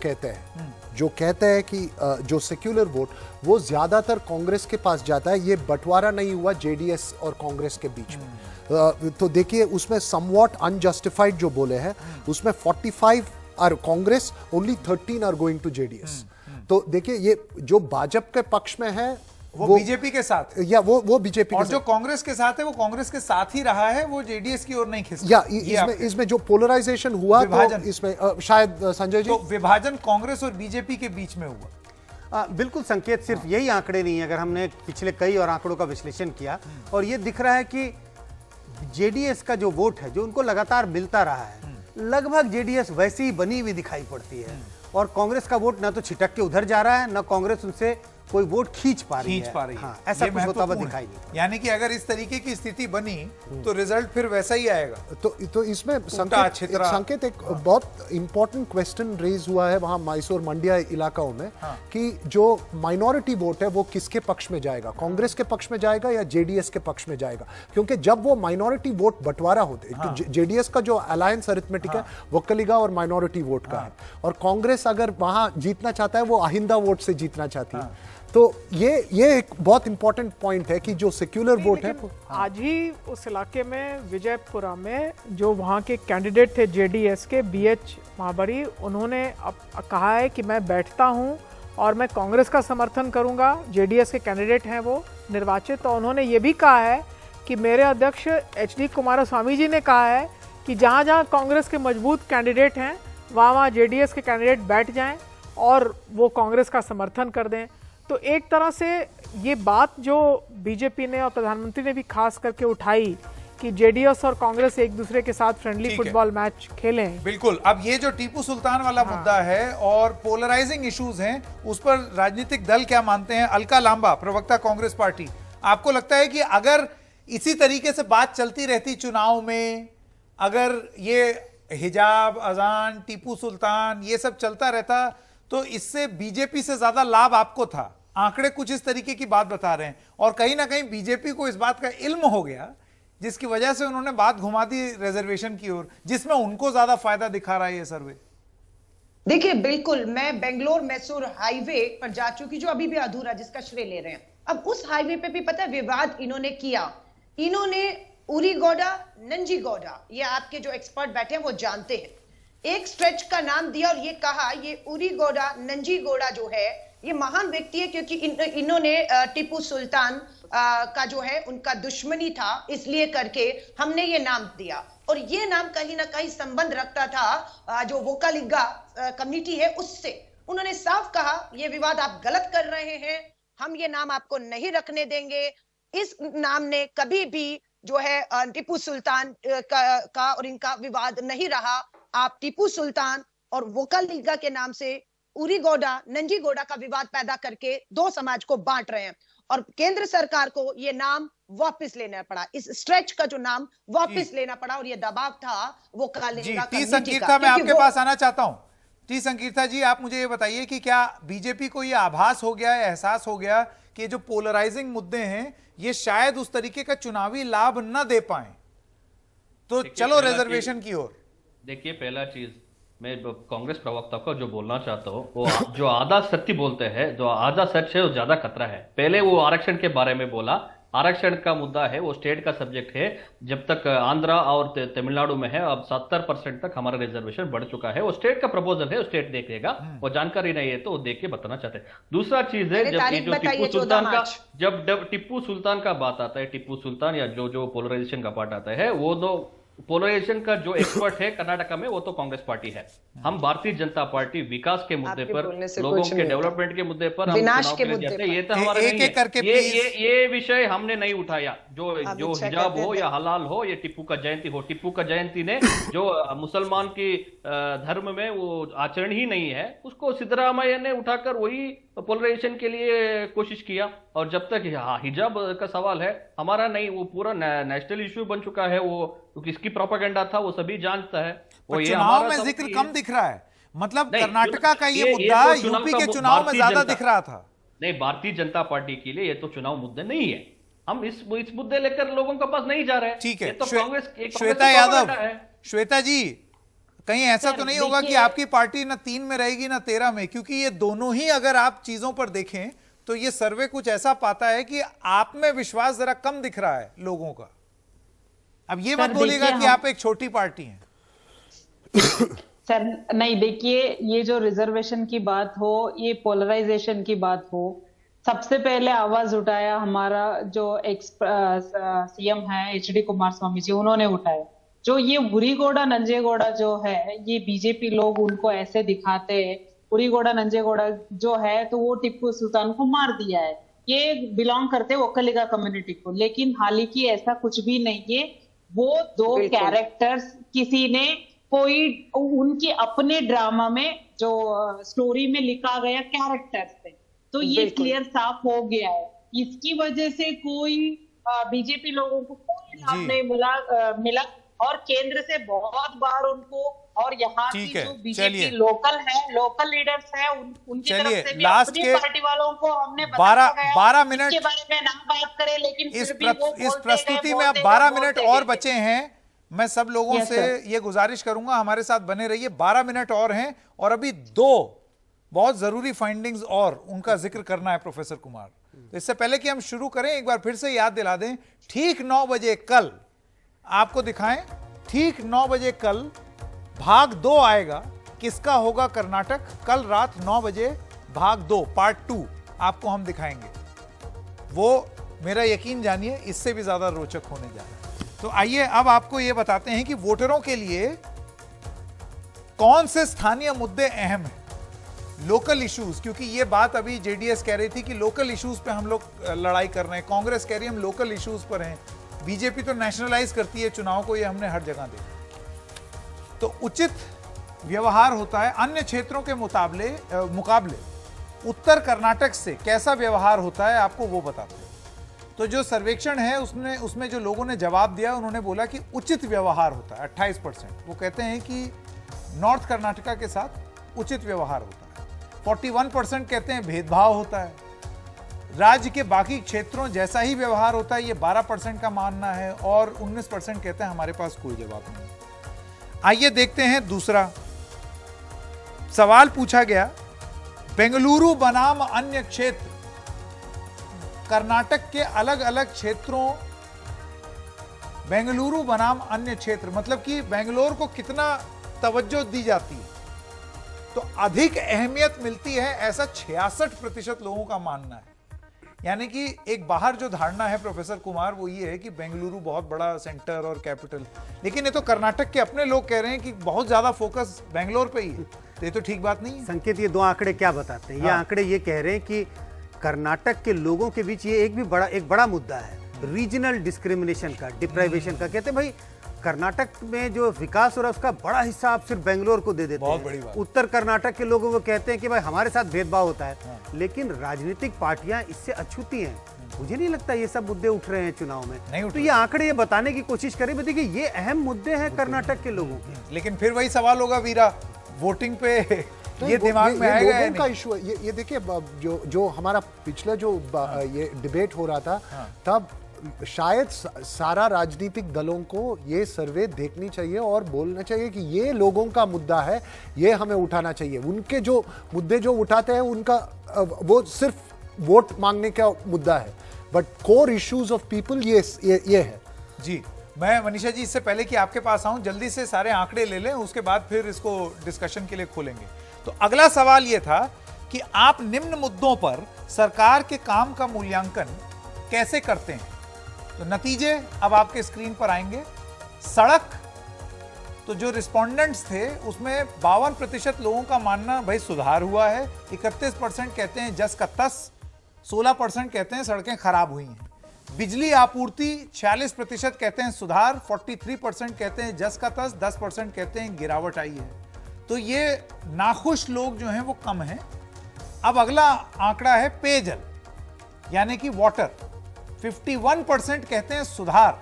कहते हैं कि जो सेक्युलर वोट वो ज्यादातर कांग्रेस के पास जाता है। ये बंटवारा नहीं हुआ जेडीएस और कांग्रेस के बीच में। तो देखिए उसमें समवॉट अनजस्टिफाइड जो बोले हैं उसमें 45 are Congress, only 13 are going to JDS. तो देखिए ये जो भाजपा के पक्ष में है वो बीजेपी के साथ या वो बीजेपी और जो कांग्रेस के साथ है वो कांग्रेस के साथ ही रहा है, वो जेडीएस की ओर नहीं खिसका। या इसमें जो पोलराइजेशन हुआ तो इसमें शायद संजय जी तो विभाजन कांग्रेस और बीजेपी के बीच में हुआ। बिल्कुल संकेत सिर्फ यही आंकड़े नहीं है। अगर हमने पिछले कई और आंकड़ों का विश्लेषण किया और ये दिख रहा है कि जेडीएस का जो वोट है जो उनको लगातार मिलता रहा है, लगभग जेडीएस वैसी ही बनी हुई दिखाई पड़ती है और कांग्रेस का वोट ना तो छिटक के उधर जा रहा है ना कांग्रेस उनसे कोई वोट खींच पा रही है। हाँ, ऐसा कुछ होता हुआ दिखाई नहीं। यानी कि अगर इस तरीके की स्थिति बनी तो रिजल्ट फिर वैसा ही आएगा। तो इसमें संकेत एक बहुत इंपॉर्टेंट क्वेश्चन रेज हुआ है वहां मैसूर मंडिया इलाकों में कि जो माइनॉरिटी वोट है वो किसके पक्ष में जाएगा, कांग्रेस के पक्ष में जाएगा या जेडीएस के पक्ष में जाएगा। क्योंकि जब वो माइनॉरिटी वोट बंटवारा होते जेडीएस का जो अलायंस अरिथमेटिक है वोक्कालिगा और माइनॉरिटी वोट का है और कांग्रेस अगर वहां जीतना चाहता है वो आहिंदा वोट से जीतना चाहती है। तो ये एक बहुत इंपॉर्टेंट पॉइंट है कि जो सेक्युलर वोट है आज ही उस इलाके में विजयपुरा में जो वहाँ के कैंडिडेट थे जेडीएस के बीएच महाबरी, उन्होंने अब कहा है कि मैं बैठता हूँ और मैं कांग्रेस का समर्थन करूँगा। जेडीएस के कैंडिडेट हैं वो निर्वाचित, तो उन्होंने ये भी कहा है कि मेरे अध्यक्ष एचडी कुमारस्वामी जी ने कहा है कि जहाँ जहाँ कांग्रेस के मजबूत कैंडिडेट हैं वहाँ जेडीएस के कैंडिडेट बैठ जाएँ और वो कांग्रेस का समर्थन कर दें। तो एक तरह से ये बात जो बीजेपी ने और प्रधानमंत्री ने भी खास करके उठाई कि जेडीएस और कांग्रेस एक दूसरे के साथ फ्रेंडली फुटबॉल मैच खेलें। बिल्कुल। अब ये जो टीपू सुल्तान वाला मुद्दा है और पोलराइजिंग इश्यूज हैं उस पर राजनीतिक दल क्या मानते हैं। अलका लांबा, प्रवक्ता कांग्रेस पार्टी, आपको लगता है कि अगर इसी तरीके से बात चलती रहती चुनाव में, अगर ये हिजाब, अजान, टीपू सुल्तान ये सब चलता रहता तो इससे बीजेपी से ज्यादा लाभ आपको था? आंकड़े कुछ इस तरीके की बात बता रहे हैं और कहीं ना कहीं बीजेपी को इस बात का इल्म हो गया जिसकी वजह से उन्होंने बात घुमा दी रिजर्वेशन की ओर, जिसमें उनको ज्यादा फायदा दिखा रहा है ये सर्वे। देखिए बिल्कुल, मैं बेंगलोर मैसूर हाईवे पर जा चुकी जो अभी भी अधूरा, जिसका श्रेय ले रहे हैं। अब उस हाईवे पे भी पता है विवाद इन्होंने किया, इन्होंने उरीगौड़ा, नंजीगौड़ा, ये आपके जो एक्सपर्ट बैठे हैं वो जानते हैं, एक स्ट्रेच का नाम दिया और ये कहा ये उरीगौड़ा नंजीगौड़ा जो है ये महान व्यक्ति है क्योंकि इन्होंने टीपू सुल्तान का जो है उनका दुश्मनी था, इसलिए करके हमने ये नाम दिया। और ये नाम कहीं ना कहीं संबंध रखता था जो वोक्कालिगा कम्युनिटी है उससे। उन्होंने साफ कहा ये विवाद आप गलत कर रहे हैं, हम ये नाम आपको नहीं रखने देंगे। इस नाम ने कभी भी जो है टीपू सुल्तान का और इनका विवाद नहीं रहा। आप टीपू सुल्तान और वोकालिगा के नाम से उरीगौड़ा नंजीगौड़ा का विवाद पैदा करके दो समाज को बांट रहे हैं और केंद्र सरकार को ये नाम वापस लेना पड़ा, इस स्ट्रेच का जो नाम वापस लेना पड़ा और ये दबाव था वो कालिंगा टी संकीर्ता मैं आपके पास आना चाहता हूं। टी संकीर्ता जी, आप मुझे ये बताइए कि क्या बीजेपी को ये आभास हो गया है, एहसास हो गया कि जो पोलराइजिंग मुद्दे हैं ये शायद उस तरीके का चुनावी लाभ न दे पाए, तो चलो रिजर्वेशन की ओर। देखिए, पहला चीज मैं कांग्रेस प्रवक्ता को जो बोलना चाहता हूँ, वो जो आधा सत्य बोलते हैं, जो आधा सच है वो ज्यादा खतरा है। पहले वो आरक्षण के बारे में बोला, आरक्षण का मुद्दा है, वो स्टेट का सब्जेक्ट है। जब तक आंध्रा और तमिलनाडु में है, अब 70% तक हमारा रिजर्वेशन बढ़ चुका है। वो स्टेट का प्रपोजल है, वो स्टेट देखेगा, वो जानकारी नहीं है तो वो देख के बताना चाहते हैं। दूसरा चीज है, जब ये जो टिप्पू सुल्तान का जब टिप्पू सुल्तान का बात आता है, टिप्पू सुल्तान या जो पोलराइजेशन का पार्ट आता है, वो दो पोलराइजेशन का जो एक्सपर्ट है कर्नाटका में वो तो कांग्रेस पार्टी है। हम भारतीय जनता पार्टी विकास के मुद्दे पर, लोगों के डेवलपमेंट के मुद्दे पर, हम चुनाव के लिए जाते हैं। ये तो हमारा नहीं है, ये विषय हमने नहीं उठाया। जो हिजाब हो या हलाल हो, ये टिप्पू का जयंती हो, टिप्पू का जयंती ने जो मुसलमान की धर्म में वो आचरण ही नहीं है, उसको सिद्धरामैया ने उठाकर वही पोलराइजेशन के लिए कोशिश किया। और जब तक हिजाब का सवाल है, हमारा नहीं, वो पूरा नेशनल इश्यू बन चुका है। वो किसकी प्रोपेगेंडा था वो सभी जानता है। वो ये चुनाव में जिक्र कम दिख रहा है, मतलब कर्नाटका का ये मुद्दा यूपी के चुनाव में ज्यादा दिख रहा था। नहीं, भारतीय जनता पार्टी के लिए ये तो चुनाव मुद्दे नहीं है। हम इस मुद्दे लेकर लोगों के पास नहीं जा रहे हैं। ठीक है, तो कांग्रेस श्वेता यादव, श्वेता जी, कहीं ऐसा तो नहीं होगा कि आपकी पार्टी ना 3 में रहेगी ना 13 में, क्योंकि ये दोनों ही अगर आप चीजों पर देखें तो ये सर्वे कुछ ऐसा पाता है कि आप में विश्वास जरा कम दिख रहा है लोगों का। अब ये मत बोलिएगा कि आप एक छोटी पार्टी हैं। सर नहीं, देखिए, ये जो रिजर्वेशन की बात हो, ये पोलराइजेशन की बात हो, सबसे पहले आवाज उठाया हमारा जो सीएम है HD कुमारस्वामी जी, उन्होंने उठाया। जो ये उरीगौड़ा नंजेगौड़ा जो है, ये बीजेपी लोग उनको ऐसे दिखाते हैं, उरीगौड़ा नंजेगौड़ा जो है तो वो टिप्पू सुल्तान को मार दिया है, ये बिलोंग करते वोकलिगा कम्युनिटी को। लेकिन हालांकि ऐसा कुछ भी नहीं है। वो दो कैरेक्टर्स किसी ने कोई उनके अपने ड्रामा में जो स्टोरी में लिखा गया कैरेक्टर्स थे, तो ये क्लियर साफ हो गया है। इसकी वजह से कोई बीजेपी लोगों को कोई लाभ नहीं मिला और केंद्र से बहुत बार उनको, और यहाँ की जो बीजेपी लोकल लीडर्स है उनकी तरफ से भी अपनी पार्टी वालों को हमने 12 मिनट के बारे में ना बात करें, लेकिन इस प्रस्तुति में अब 12 मिनट और बचे हैं। मैं सब लोगों से ये गुजारिश करूंगा, हमारे साथ बने रहिए। 12 मिनट और हैं और अभी 2 बहुत जरूरी फाइंडिंग्स और उनका जिक्र करना है प्रोफेसर कुमार। तो इससे पहले कि हम शुरू करें, एक बार फिर से याद दिला दें, ठीक 9 बजे कल आपको दिखाएं, ठीक 9 बजे कल भाग 2 आएगा। किसका होगा कर्नाटक? कल रात 9 बजे भाग 2 पार्ट 2 आपको हम दिखाएंगे। वो मेरा यकीन जानिए इससे भी ज्यादा रोचक होने जा रहा है। तो आइए अब आपको ये बताते हैं कि वोटरों के लिए कौन से स्थानीय मुद्दे अहम हैं, लोकल इश्यूज, क्योंकि ये बात अभी जेडीएस कह रही थी कि लोकल इश्यूज पे हम लोग लड़ाई कर रहे हैं, कांग्रेस कह रही है हम लोकल इश्यूज पर हैं, बीजेपी तो नेशनलाइज करती है चुनाव को, ये हमने हर जगह देखा। तो उचित व्यवहार होता है अन्य क्षेत्रों के मुकाबले उत्तर कर्नाटक से कैसा व्यवहार होता है आपको वो बताते हैं। तो जो सर्वेक्षण है उसमें जो लोगों ने जवाब दिया, उन्होंने बोला कि उचित व्यवहार होता है 28%। वो कहते हैं कि नॉर्थ कर्नाटका के साथ उचित व्यवहार होता है। 41% कहते हैं भेदभाव होता है। राज्य के बाकी क्षेत्रों जैसा ही व्यवहार होता है, ये 12% का मानना है, और 19% कहते हैं हमारे पास कोई जवाब नहीं। आइए देखते हैं दूसरा सवाल पूछा गया, बेंगलुरु बनाम अन्य क्षेत्र, कर्नाटक के अलग अलग क्षेत्रों, बेंगलुरु बनाम अन्य क्षेत्र, मतलब कि बेंगलोर को कितना तवज्जो दी जाती है, तो अधिक अहमियत मिलती है, ऐसा 66% लोगों का मानना है। यानी कि एक बाहर जो धारणा है प्रोफेसर कुमार, वो ये है कि बेंगलुरु बहुत बड़ा सेंटर और कैपिटल, लेकिन ये तो कर्नाटक के अपने लोग कह रहे हैं कि बहुत ज्यादा फोकस बेंगलोर पे ही है। तो ये तो ठीक बात नहीं है। संकेत, ये 2 आंकड़े क्या बताते हैं? ये आंकड़े ये कह रहे हैं कि कर्नाटक के लोगों के बीच ये एक बड़ा मुद्दा है रीजनल डिस्क्रिमिनेशन का, डिप्राइवेशन का। कहते हैं भाई कर्नाटक में जो विकास हो रहा है उसका बड़ा हिस्सा आप सिर्फ बेंगलोर को दे देते बहुत हैं। बड़ी बात। उत्तर कर्नाटक के लोगों को कहते हैं कि भाई हमारे साथ भेदभाव होता है, लेकिन राजनीतिक पार्टियां इससे अछूती हैं। मुझे नहीं लगता ये सब मुद्दे उठ रहे हैं चुनाव में। नहीं उठ तो रहे। ये आंकड़े ये बताने की कोशिश करें, देखिए ये अहम मुद्दे हैं कर्नाटक के लोगों के। लेकिन फिर वही सवाल होगा वीरा, वोटिंग पे नहीं, ये दिमाग में आएगा या लोगों का नहीं? इशू है। ये देखिए, जो हमारा पिछला जो ये डिबेट हो रहा था, तब शायद सारा राजनीतिक दलों को ये सर्वे देखनी चाहिए और बोलना चाहिए कि ये लोगों का मुद्दा है, ये हमें उठाना चाहिए। उनके जो मुद्दे जो उठाते हैं उनका वो सिर्फ वोट मांगने का मुद्दा है, but core issues of people ये है। जी, मैं मनीषा जी इससे पहले कि आपके पास आऊं, जल्दी से सारे आंकड़े ले लें, उसके बाद फिर इसको डिस्कशन के लिए खोलेंगे। तो अगला सवाल ये था कि आप निम्न मुद्दों पर सरकार के काम का मूल्यांकन कैसे करते हैं? तो नतीजे अब आपके स्क्रीन पर आएंगे। सड़क, तो जो रिस्पोंडेंट्स थे उसमें 52% लोगों का मानना भाई सुधार हुआ है, 31% कहते हैं जस का तस, 16% कहते हैं सड़कें खराब हुई हैं। बिजली आपूर्ति 46% कहते हैं सुधार, 43% कहते हैं जस का तस, 10% कहते हैं गिरावट आई है। तो ये नाखुश लोग जो हैं वो कम हैं। अब अगला आंकड़ा है पेयजल, यानी कि वाटर। 51% कहते हैं सुधार,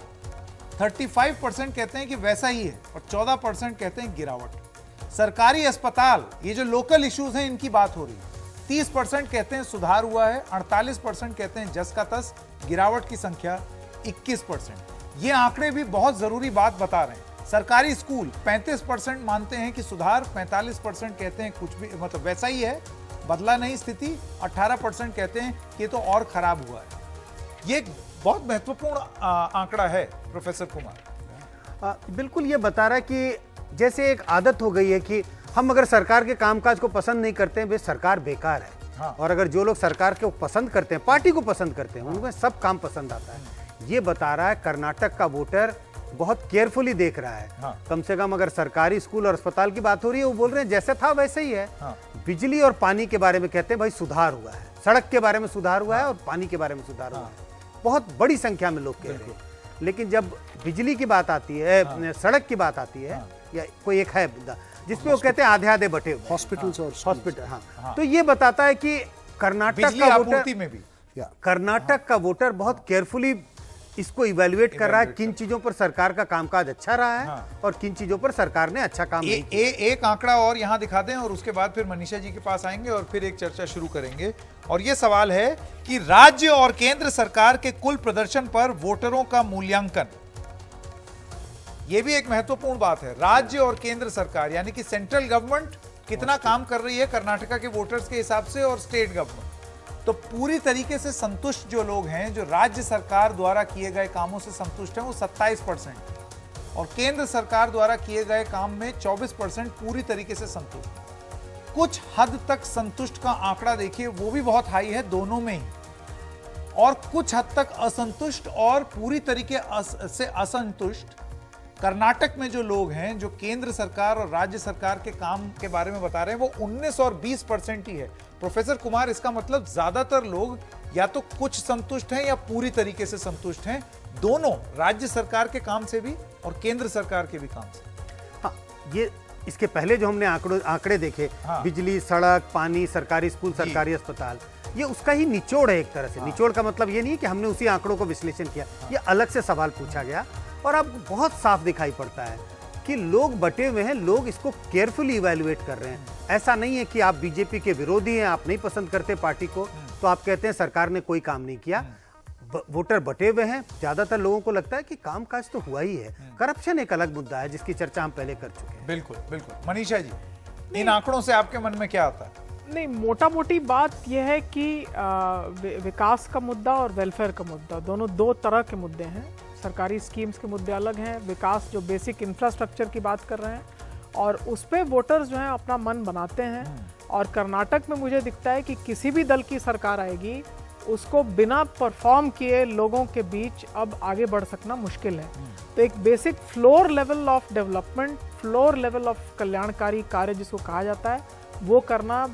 35% कहते हैं कि वैसा ही है और 14% कहते हैं गिरावट। सरकारी अस्पताल, ये जो लोकल इश्यूज हैं इनकी बात हो रही है, 30% कहते हैं सुधार हुआ है, 48% कहते हैं जस का तस, गिरावट की संख्या 21%। ये आंकड़े भी बहुत जरूरी बात बता रहे हैं। सरकारी स्कूल 35% मानते हैं कि सुधार, 45% कहते हैं कुछ भी मतलब वैसा ही है, बदला नहीं स्थिति, 18% कहते हैं कि तो और खराब हुआ है। ये एक बहुत महत्वपूर्ण आंकड़ा है प्रोफेसर कुमार। बिल्कुल ये बता रहा है कि जैसे एक आदत हो गई है कि हम अगर सरकार के कामकाज को पसंद नहीं करते हैं, वे सरकार बेकार है। हाँ। और अगर जो लोग सरकार को पसंद करते हैं, पार्टी को पसंद करते हैं, उनमें सब काम पसंद आता है। ये बता रहा है कर्नाटक का वोटर बहुत केयरफुली देख रहा है। हाँ। कम से कम अगर सरकारी स्कूल और अस्पताल की बात हो रही है, वो बोल रहे हैं जैसा था वैसे ही है। हाँ। बिजली और पानी के बारे में कहते हैं भाई सुधार हुआ है, सड़क के बारे में सुधार हुआ है और पानी के बारे में सुधार हुआ है। बहुत बड़ी संख्या में लोग कह रहे हैं। लेकिन जब बिजली की बात आती है, सड़क की बात आती है, या कोई एक है मुद्दा जिसपे वो कहते हैं आधे आधे बटे हुए हॉस्पिटल्स और हॉस्पिटल। हाँ, तो ये बताता है कि कर्नाटक बिजली का आपूर्ति वोटर, में भी कर्नाटक का वोटर बहुत केयरफुली इसको इवैल्यूएट कर रहा है, किन चीजों पर सरकार का कामकाज अच्छा रहा है और किन चीजों पर सरकार ने अच्छा काम नहीं किया। एक आंकड़ा और यहां दिखा दें और उसके बाद फिर मनीषा जी के पास आएंगे और फिर एक चर्चा शुरू करेंगे। और यह सवाल है कि राज्य और केंद्र सरकार के कुल प्रदर्शन पर वोटरों का मूल्यांकन, यह भी एक महत्वपूर्ण बात है। राज्य और केंद्र सरकार यानी कि सेंट्रल गवर्नमेंट कितना काम कर रही है कर्नाटका के वोटर्स के हिसाब से, और स्टेट गवर्नमेंट। तो पूरी तरीके से संतुष्ट जो लोग हैं, जो राज्य सरकार द्वारा किए गए कामों से संतुष्ट हैं, वो 27%, और केंद्र सरकार द्वारा किए गए काम में 24% पूरी तरीके से संतुष्ट। कुछ हद तक संतुष्ट का आंकड़ा देखिए, वो भी बहुत हाई है दोनों में ही, और कुछ हद तक असंतुष्ट और पूरी तरीके से असंतुष्ट कर्नाटक में जो लोग हैं, जो केंद्र सरकार और राज्य सरकार के काम के बारे में बता रहे हैं, वो 19 और 20% ही है। प्रोफेसर कुमार, इसका मतलब ज्यादातर लोग या तो कुछ संतुष्ट हैं या पूरी तरीके से संतुष्ट हैं, दोनों राज्य सरकार के काम से भी और केंद्र सरकार के भी काम से। हाँ, ये इसके पहले जो हमने आंकड़े देखे, हाँ। बिजली, सड़क, पानी, सरकारी स्कूल, सरकारी अस्पताल, ये उसका ही निचोड़ है एक तरह से। निचोड़ का मतलब ये नहीं कि हमने उसी आंकड़ों को विश्लेषण किया, ये अलग से सवाल पूछा गया और अब बहुत साफ दिखाई पड़ता है कि लोग बटे हुए हैं, लोग इसको केयरफुली इवैल्यूएट कर रहे हैं। ऐसा नहीं है कि आप बीजेपी के विरोधी हैं, आप नहीं पसंद करते पार्टी को, तो आप कहते हैं सरकार ने कोई काम नहीं किया। वोटर बटे हुए हैं, ज्यादातर लोगों को लगता है कि कामकाज तो हुआ ही है। करप्शन एक अलग मुद्दा है जिसकी चर्चा हम पहले कर चुके हैं। बिल्कुल बिल्कुल। मनीषा जी, इन आंकड़ों से आपके मन में क्या आता है? नहीं, मोटा मोटी बात यह है कि विकास का मुद्दा और वेलफेयर का मुद्दा दोनों दो तरह के मुद्दे हैं। सरकारी स्कीम्स के मुद्दे अलग हैं, विकास जो बेसिक इंफ्रास्ट्रक्चर की बात कर रहे हैं, और उस पर वोटर्स जो हैं अपना मन बनाते हैं। और कर्नाटक में मुझे दिखता है कि किसी भी दल की सरकार आएगी, उसको बिना परफॉर्म किए लोगों के बीच अब आगे बढ़ सकना मुश्किल है। तो एक basic floor level of development, floor level of कल्याणकारी कार्य जिसको कहा जाता है, वो करना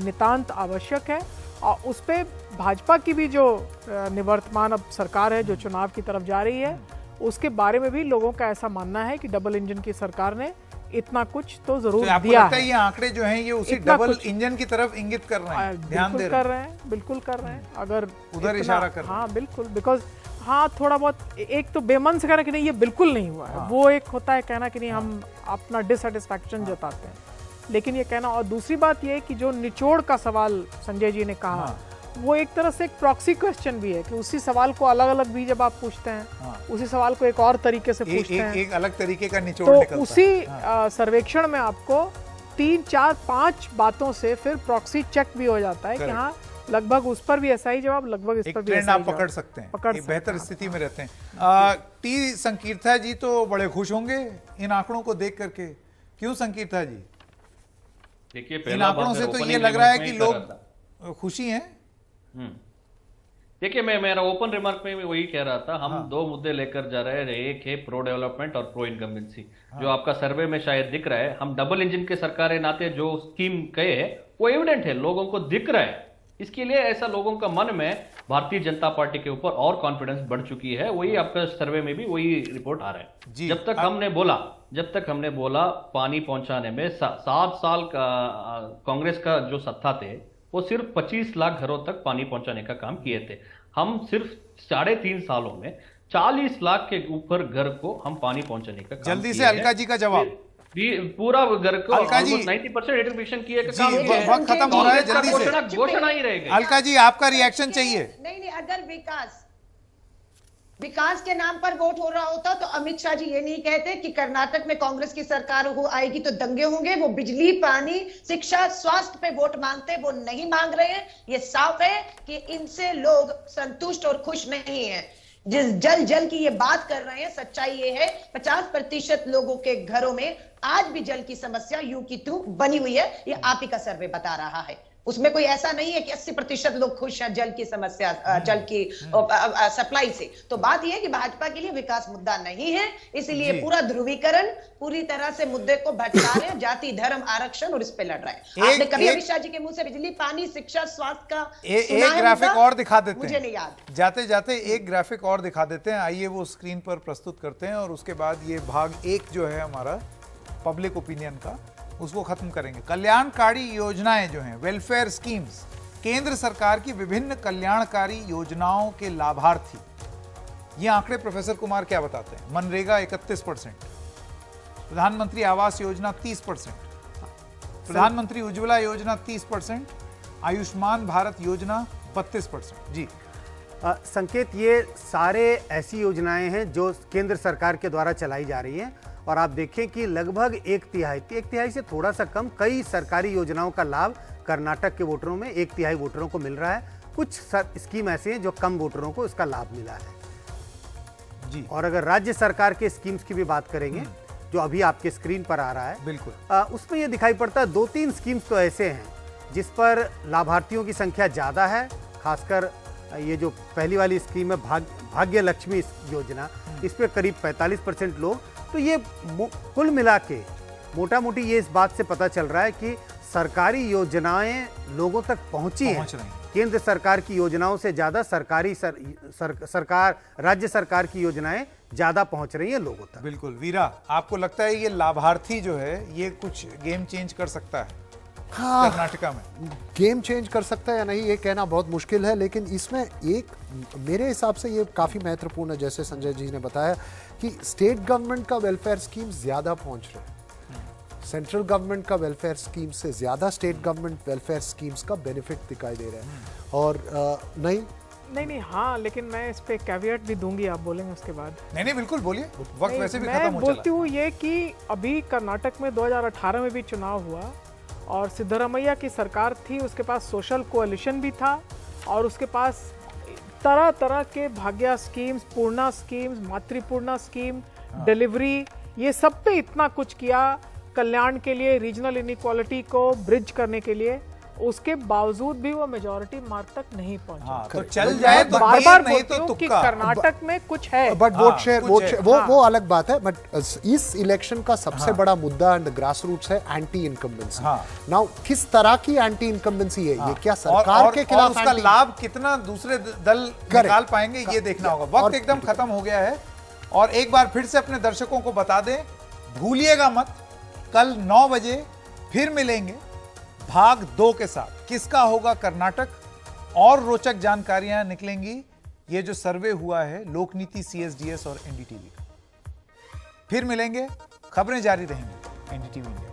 नितांत आवश्यक है। और उस पर भाजपा की भी जो निवर्तमान अब सरकार है, जो चुनाव की तरफ जा रही है, उसके बारे में भी लोगों का ऐसा मानना है कि डबल इंजन की सरकार ने इतना कुछ तो जरूर तो आपको दिया लगता है है। ये आंकड़े जो हैं ये उसी इतना डबल कुछ- इंजन की तरफ इंगित कर रहे हैं, ध्यान बिल्कुल दे कर रहे रहे हैं, बिल्कुल कर रहे हैं। अगर उधर इतना- इशारा कर रहे हैं। हाँ बिल्कुल, बिकॉज हाँ थोड़ा बहुत एक तो बेमन से कहना कि नहीं ये बिल्कुल नहीं हुआ है, वो एक होता है कहना कि नहीं हम अपना डिससेटिस्फैक्शन जताते हैं, लेकिन ये कहना। और दूसरी बात ये है कि जो निचोड़ का सवाल संजय जी ने कहा वो एक तरह से एक प्रॉक्सी क्वेश्चन भी है कि उसी सवाल को अलग अलग भी जब आप पूछते हैं, उसी सवाल को एक और तरीके से पूछते हैं, एक अलग तरीके का निचोड़ तो निकलता है। उसी सर्वेक्षण में आपको 3, 4, 5 बातों से फिर प्रॉक्सी चेक भी हो जाता है कि Correct. हाँ लगभग उस पर भी ऐसा ही जवाब, लगभग इस एक पर भी ट्रेंड ऐसा ही आप पकड़ जवाब। सकते हैं, पकड़ ये सकते बेहतर हैं। स्थिति में रहते हैं। टी संकीर्था जी तो बड़े खुश होंगे इन आंकड़ों को देख करके, क्यों संकीर्था जी? देखिए इन पहला आंकड़ों बात से मैं तो ये opening लग रहा है remark कि में ही कर रहा था। लोग खुशी हैं। देखिए मैं मेरा ओपन रिमार्क में भी वही कह रहा था, हम दो मुद्दे लेकर जा रहे हैं, एक है प्रो डेवलपमेंट और प्रो इनकम्बेंसी। जो आपका सर्वे में शायद दिख रहा है, हम डबल इंजन के सरकार नाते जो स्कीम कहे है वो एविडेंट है, लोगों को दिख रहा है। इसके लिए ऐसा लोगों का मन में भारतीय जनता पार्टी के ऊपर और कॉन्फिडेंस बढ़ चुकी है, वही आपका सर्वे में भी वही रिपोर्ट आ रहा है। जब तक हमने बोला पानी पहुंचाने में 7 साल का कांग्रेस का जो सत्ता थे वो सिर्फ 25 लाख घरों तक पानी पहुंचाने का काम किए थे। हम सिर्फ 3.5 सालों में 40 लाख के ऊपर घर को हम पानी पहुंचाने का काम जल्दी से किए हैं। अलका जी का जवाब। पूरा घर को अलका जी, 90% इलेक्ट्रिफिकेशन किए का जी, काम किया है। वक्त खत्म हो रहा है, कांग्रेस का जल्दी से। घोषणा ही रहेगी। अलका जी आपका रिएक्शन चाहिए। नहीं, अगर विकास के नाम पर वोट हो रहा होता तो अमित शाह जी ये नहीं कहते कि कर्नाटक में कांग्रेस की सरकार हो आएगी तो दंगे होंगे। वो बिजली, पानी, शिक्षा, स्वास्थ्य पे वोट मांगते, वो नहीं मांग रहे हैं। ये साफ है कि इनसे लोग संतुष्ट और खुश नहीं है। जिस जल की ये बात कर रहे हैं, सच्चाई ये है 50% लोगों के घरों में आज भी जल की समस्या यूं की त्यों बनी हुई है। ये आप ही का सर्वे बता रहा है। उसमें कोई ऐसा नहीं है कि 80% लोग खुश हैं जल की समस्या, जल की सप्लाई से। तो बात यह है कि भाजपा के लिए विकास मुद्दा नहीं है, इसीलिए पूरा ध्रुवीकरण पूरी तरह से मुद्दे को भटका रहे हैं, जाति, धर्म, आरक्षण, और इस पे लड़ रहे हैं। आपने कभी अमित शाह जी के मुंह से बिजली, पानी, शिक्षा, स्वास्थ्य का एक ग्राफिक और दिखा देते हैं, मुझे नहीं याद। जाते जाते एक ग्राफिक और दिखा देते हैं। आइए वो स्क्रीन पर प्रस्तुत करते हैं और उसके बाद ये भाग 1 जो है हमारा पब्लिक ओपिनियन का, उसको खत्म करेंगे। कल्याणकारी योजनाएं जो हैं, वेलफेयर स्कीम्स, केंद्र सरकार की विभिन्न कल्याणकारी योजनाओं के लाभार्थी, ये आंकड़े प्रोफेसर कुमार क्या बताते हैं? मनरेगा 31%, प्रधानमंत्री आवास योजना 30%, प्रधानमंत्री उज्ज्वला योजना 30%, आयुष्मान भारत योजना 32%। जी संकेत, ये सारे ऐसी योजनाएं हैं जो केंद्र सरकार के द्वारा चलाई जा रही हैं और आप देखें कि लगभग एक तिहाई से थोड़ा सा कम कई सरकारी योजनाओं का लाभ कर्नाटक के वोटरों में 1/3 वोटरों को मिल रहा है। कुछ स्कीम ऐसे हैं जो कम वोटरों को इसका लाभ मिला है। जी और अगर राज्य सरकार के स्कीम्स की भी बात करेंगे जो अभी आपके स्क्रीन पर आ रहा है, बिल्कुल, उसमें ये दिखाई पड़ता है 2-3 स्कीम्स तो ऐसे हैं जिस पर लाभार्थियों की संख्या ज़्यादा है। खासकर ये जो पहली वाली स्कीम है भाग्य लक्ष्मी योजना, इस पर करीब 45% लोग, तो ये कुल मिला के मोटा मोटी ये इस बात से पता चल रहा है कि सरकारी योजनाएं लोगों तक पहुंची हैं। केंद्र सरकार की योजनाओं से ज़्यादा सरकार राज्य सरकार की योजनाएं ज़्यादा पहुंच रही हैं लोगों तक। बिल्कुल। वीरा, आपको लगता है ये लाभार्थी जो है ये कुछ गेम चेंज कर सकता है कर्नाटका में? गेम चेंज कर सकता है या नहीं ये कहना बहुत मुश्किल है, लेकिन इसमें एक मेरे हिसाब से ये काफ़ी महत्वपूर्ण है, जैसे संजय जी ने बताया कि स्टेट गवर्नमेंट का वेलफेयर स्कीम ज़्यादा पहुंच रहे हैं। सेंट्रल गवर्नमेंट का वेलफेयर स्कीम से ज़्यादा स्टेट गवर्नमेंट वेलफेयर स्कीम्स का बेनिफिट दिखाई दे रहा है। और नहीं, हाँ, लेकिन मैं इस पे कैवियट भी दूंगी, आप बोलेंगे उसके बाद। नहीं, बिल्कुल बोलिए, वक्त वैसे भी खत्म मैं हो चला। बोलती हूँ ये कि अभी कर्नाटक में 2018 में भी चुनाव हुआ और सिद्धरामैया की सरकार थी, उसके पास सोशल कोalition भी था और उसके पास तरह तरह के भाग्य स्कीम्स, पूर्णा स्कीम्स, मातृपूर्णा स्कीम, डिलीवरी, ये सब पे इतना कुछ किया कल्याण के लिए, रीजनल इनइक्वालिटी को ब्रिज करने के लिए। उसके बावजूद भी वो मेजॉरिटी मार्क तक नहीं पहुंचा। हाँ, तो चल जाए तो बार-बार नहीं बोलती तो हूँ कि तुक्का। कर्नाटक में कुछ है, बट वोट शेयर वो अलग बात है। बट इस इलेक्शन का सबसे बड़ा मुद्दा एंड ग्रास रूट्स है एंटी इनकम्बेंसी। नाउ किस तरह की एंटी इनकम्बेंसी है ये? क्या सरकार के खिलाफ उसका लाभ कितना दूसरे दल निकाल पाएंगे, ये देखना होगा। वक्त एकदम खत्म हो गया है और एक बार फिर से अपने दर्शकों को बता दें, भूलिएगा मत, कल 9 बजे फिर मिलेंगे भाग 2 के साथ। किसका होगा कर्नाटक, और रोचक जानकारियां निकलेंगी। ये जो सर्वे हुआ है लोकनीति, CSDS और NDTV का। फिर मिलेंगे, खबरें जारी रहेंगी NDTV इंडिया।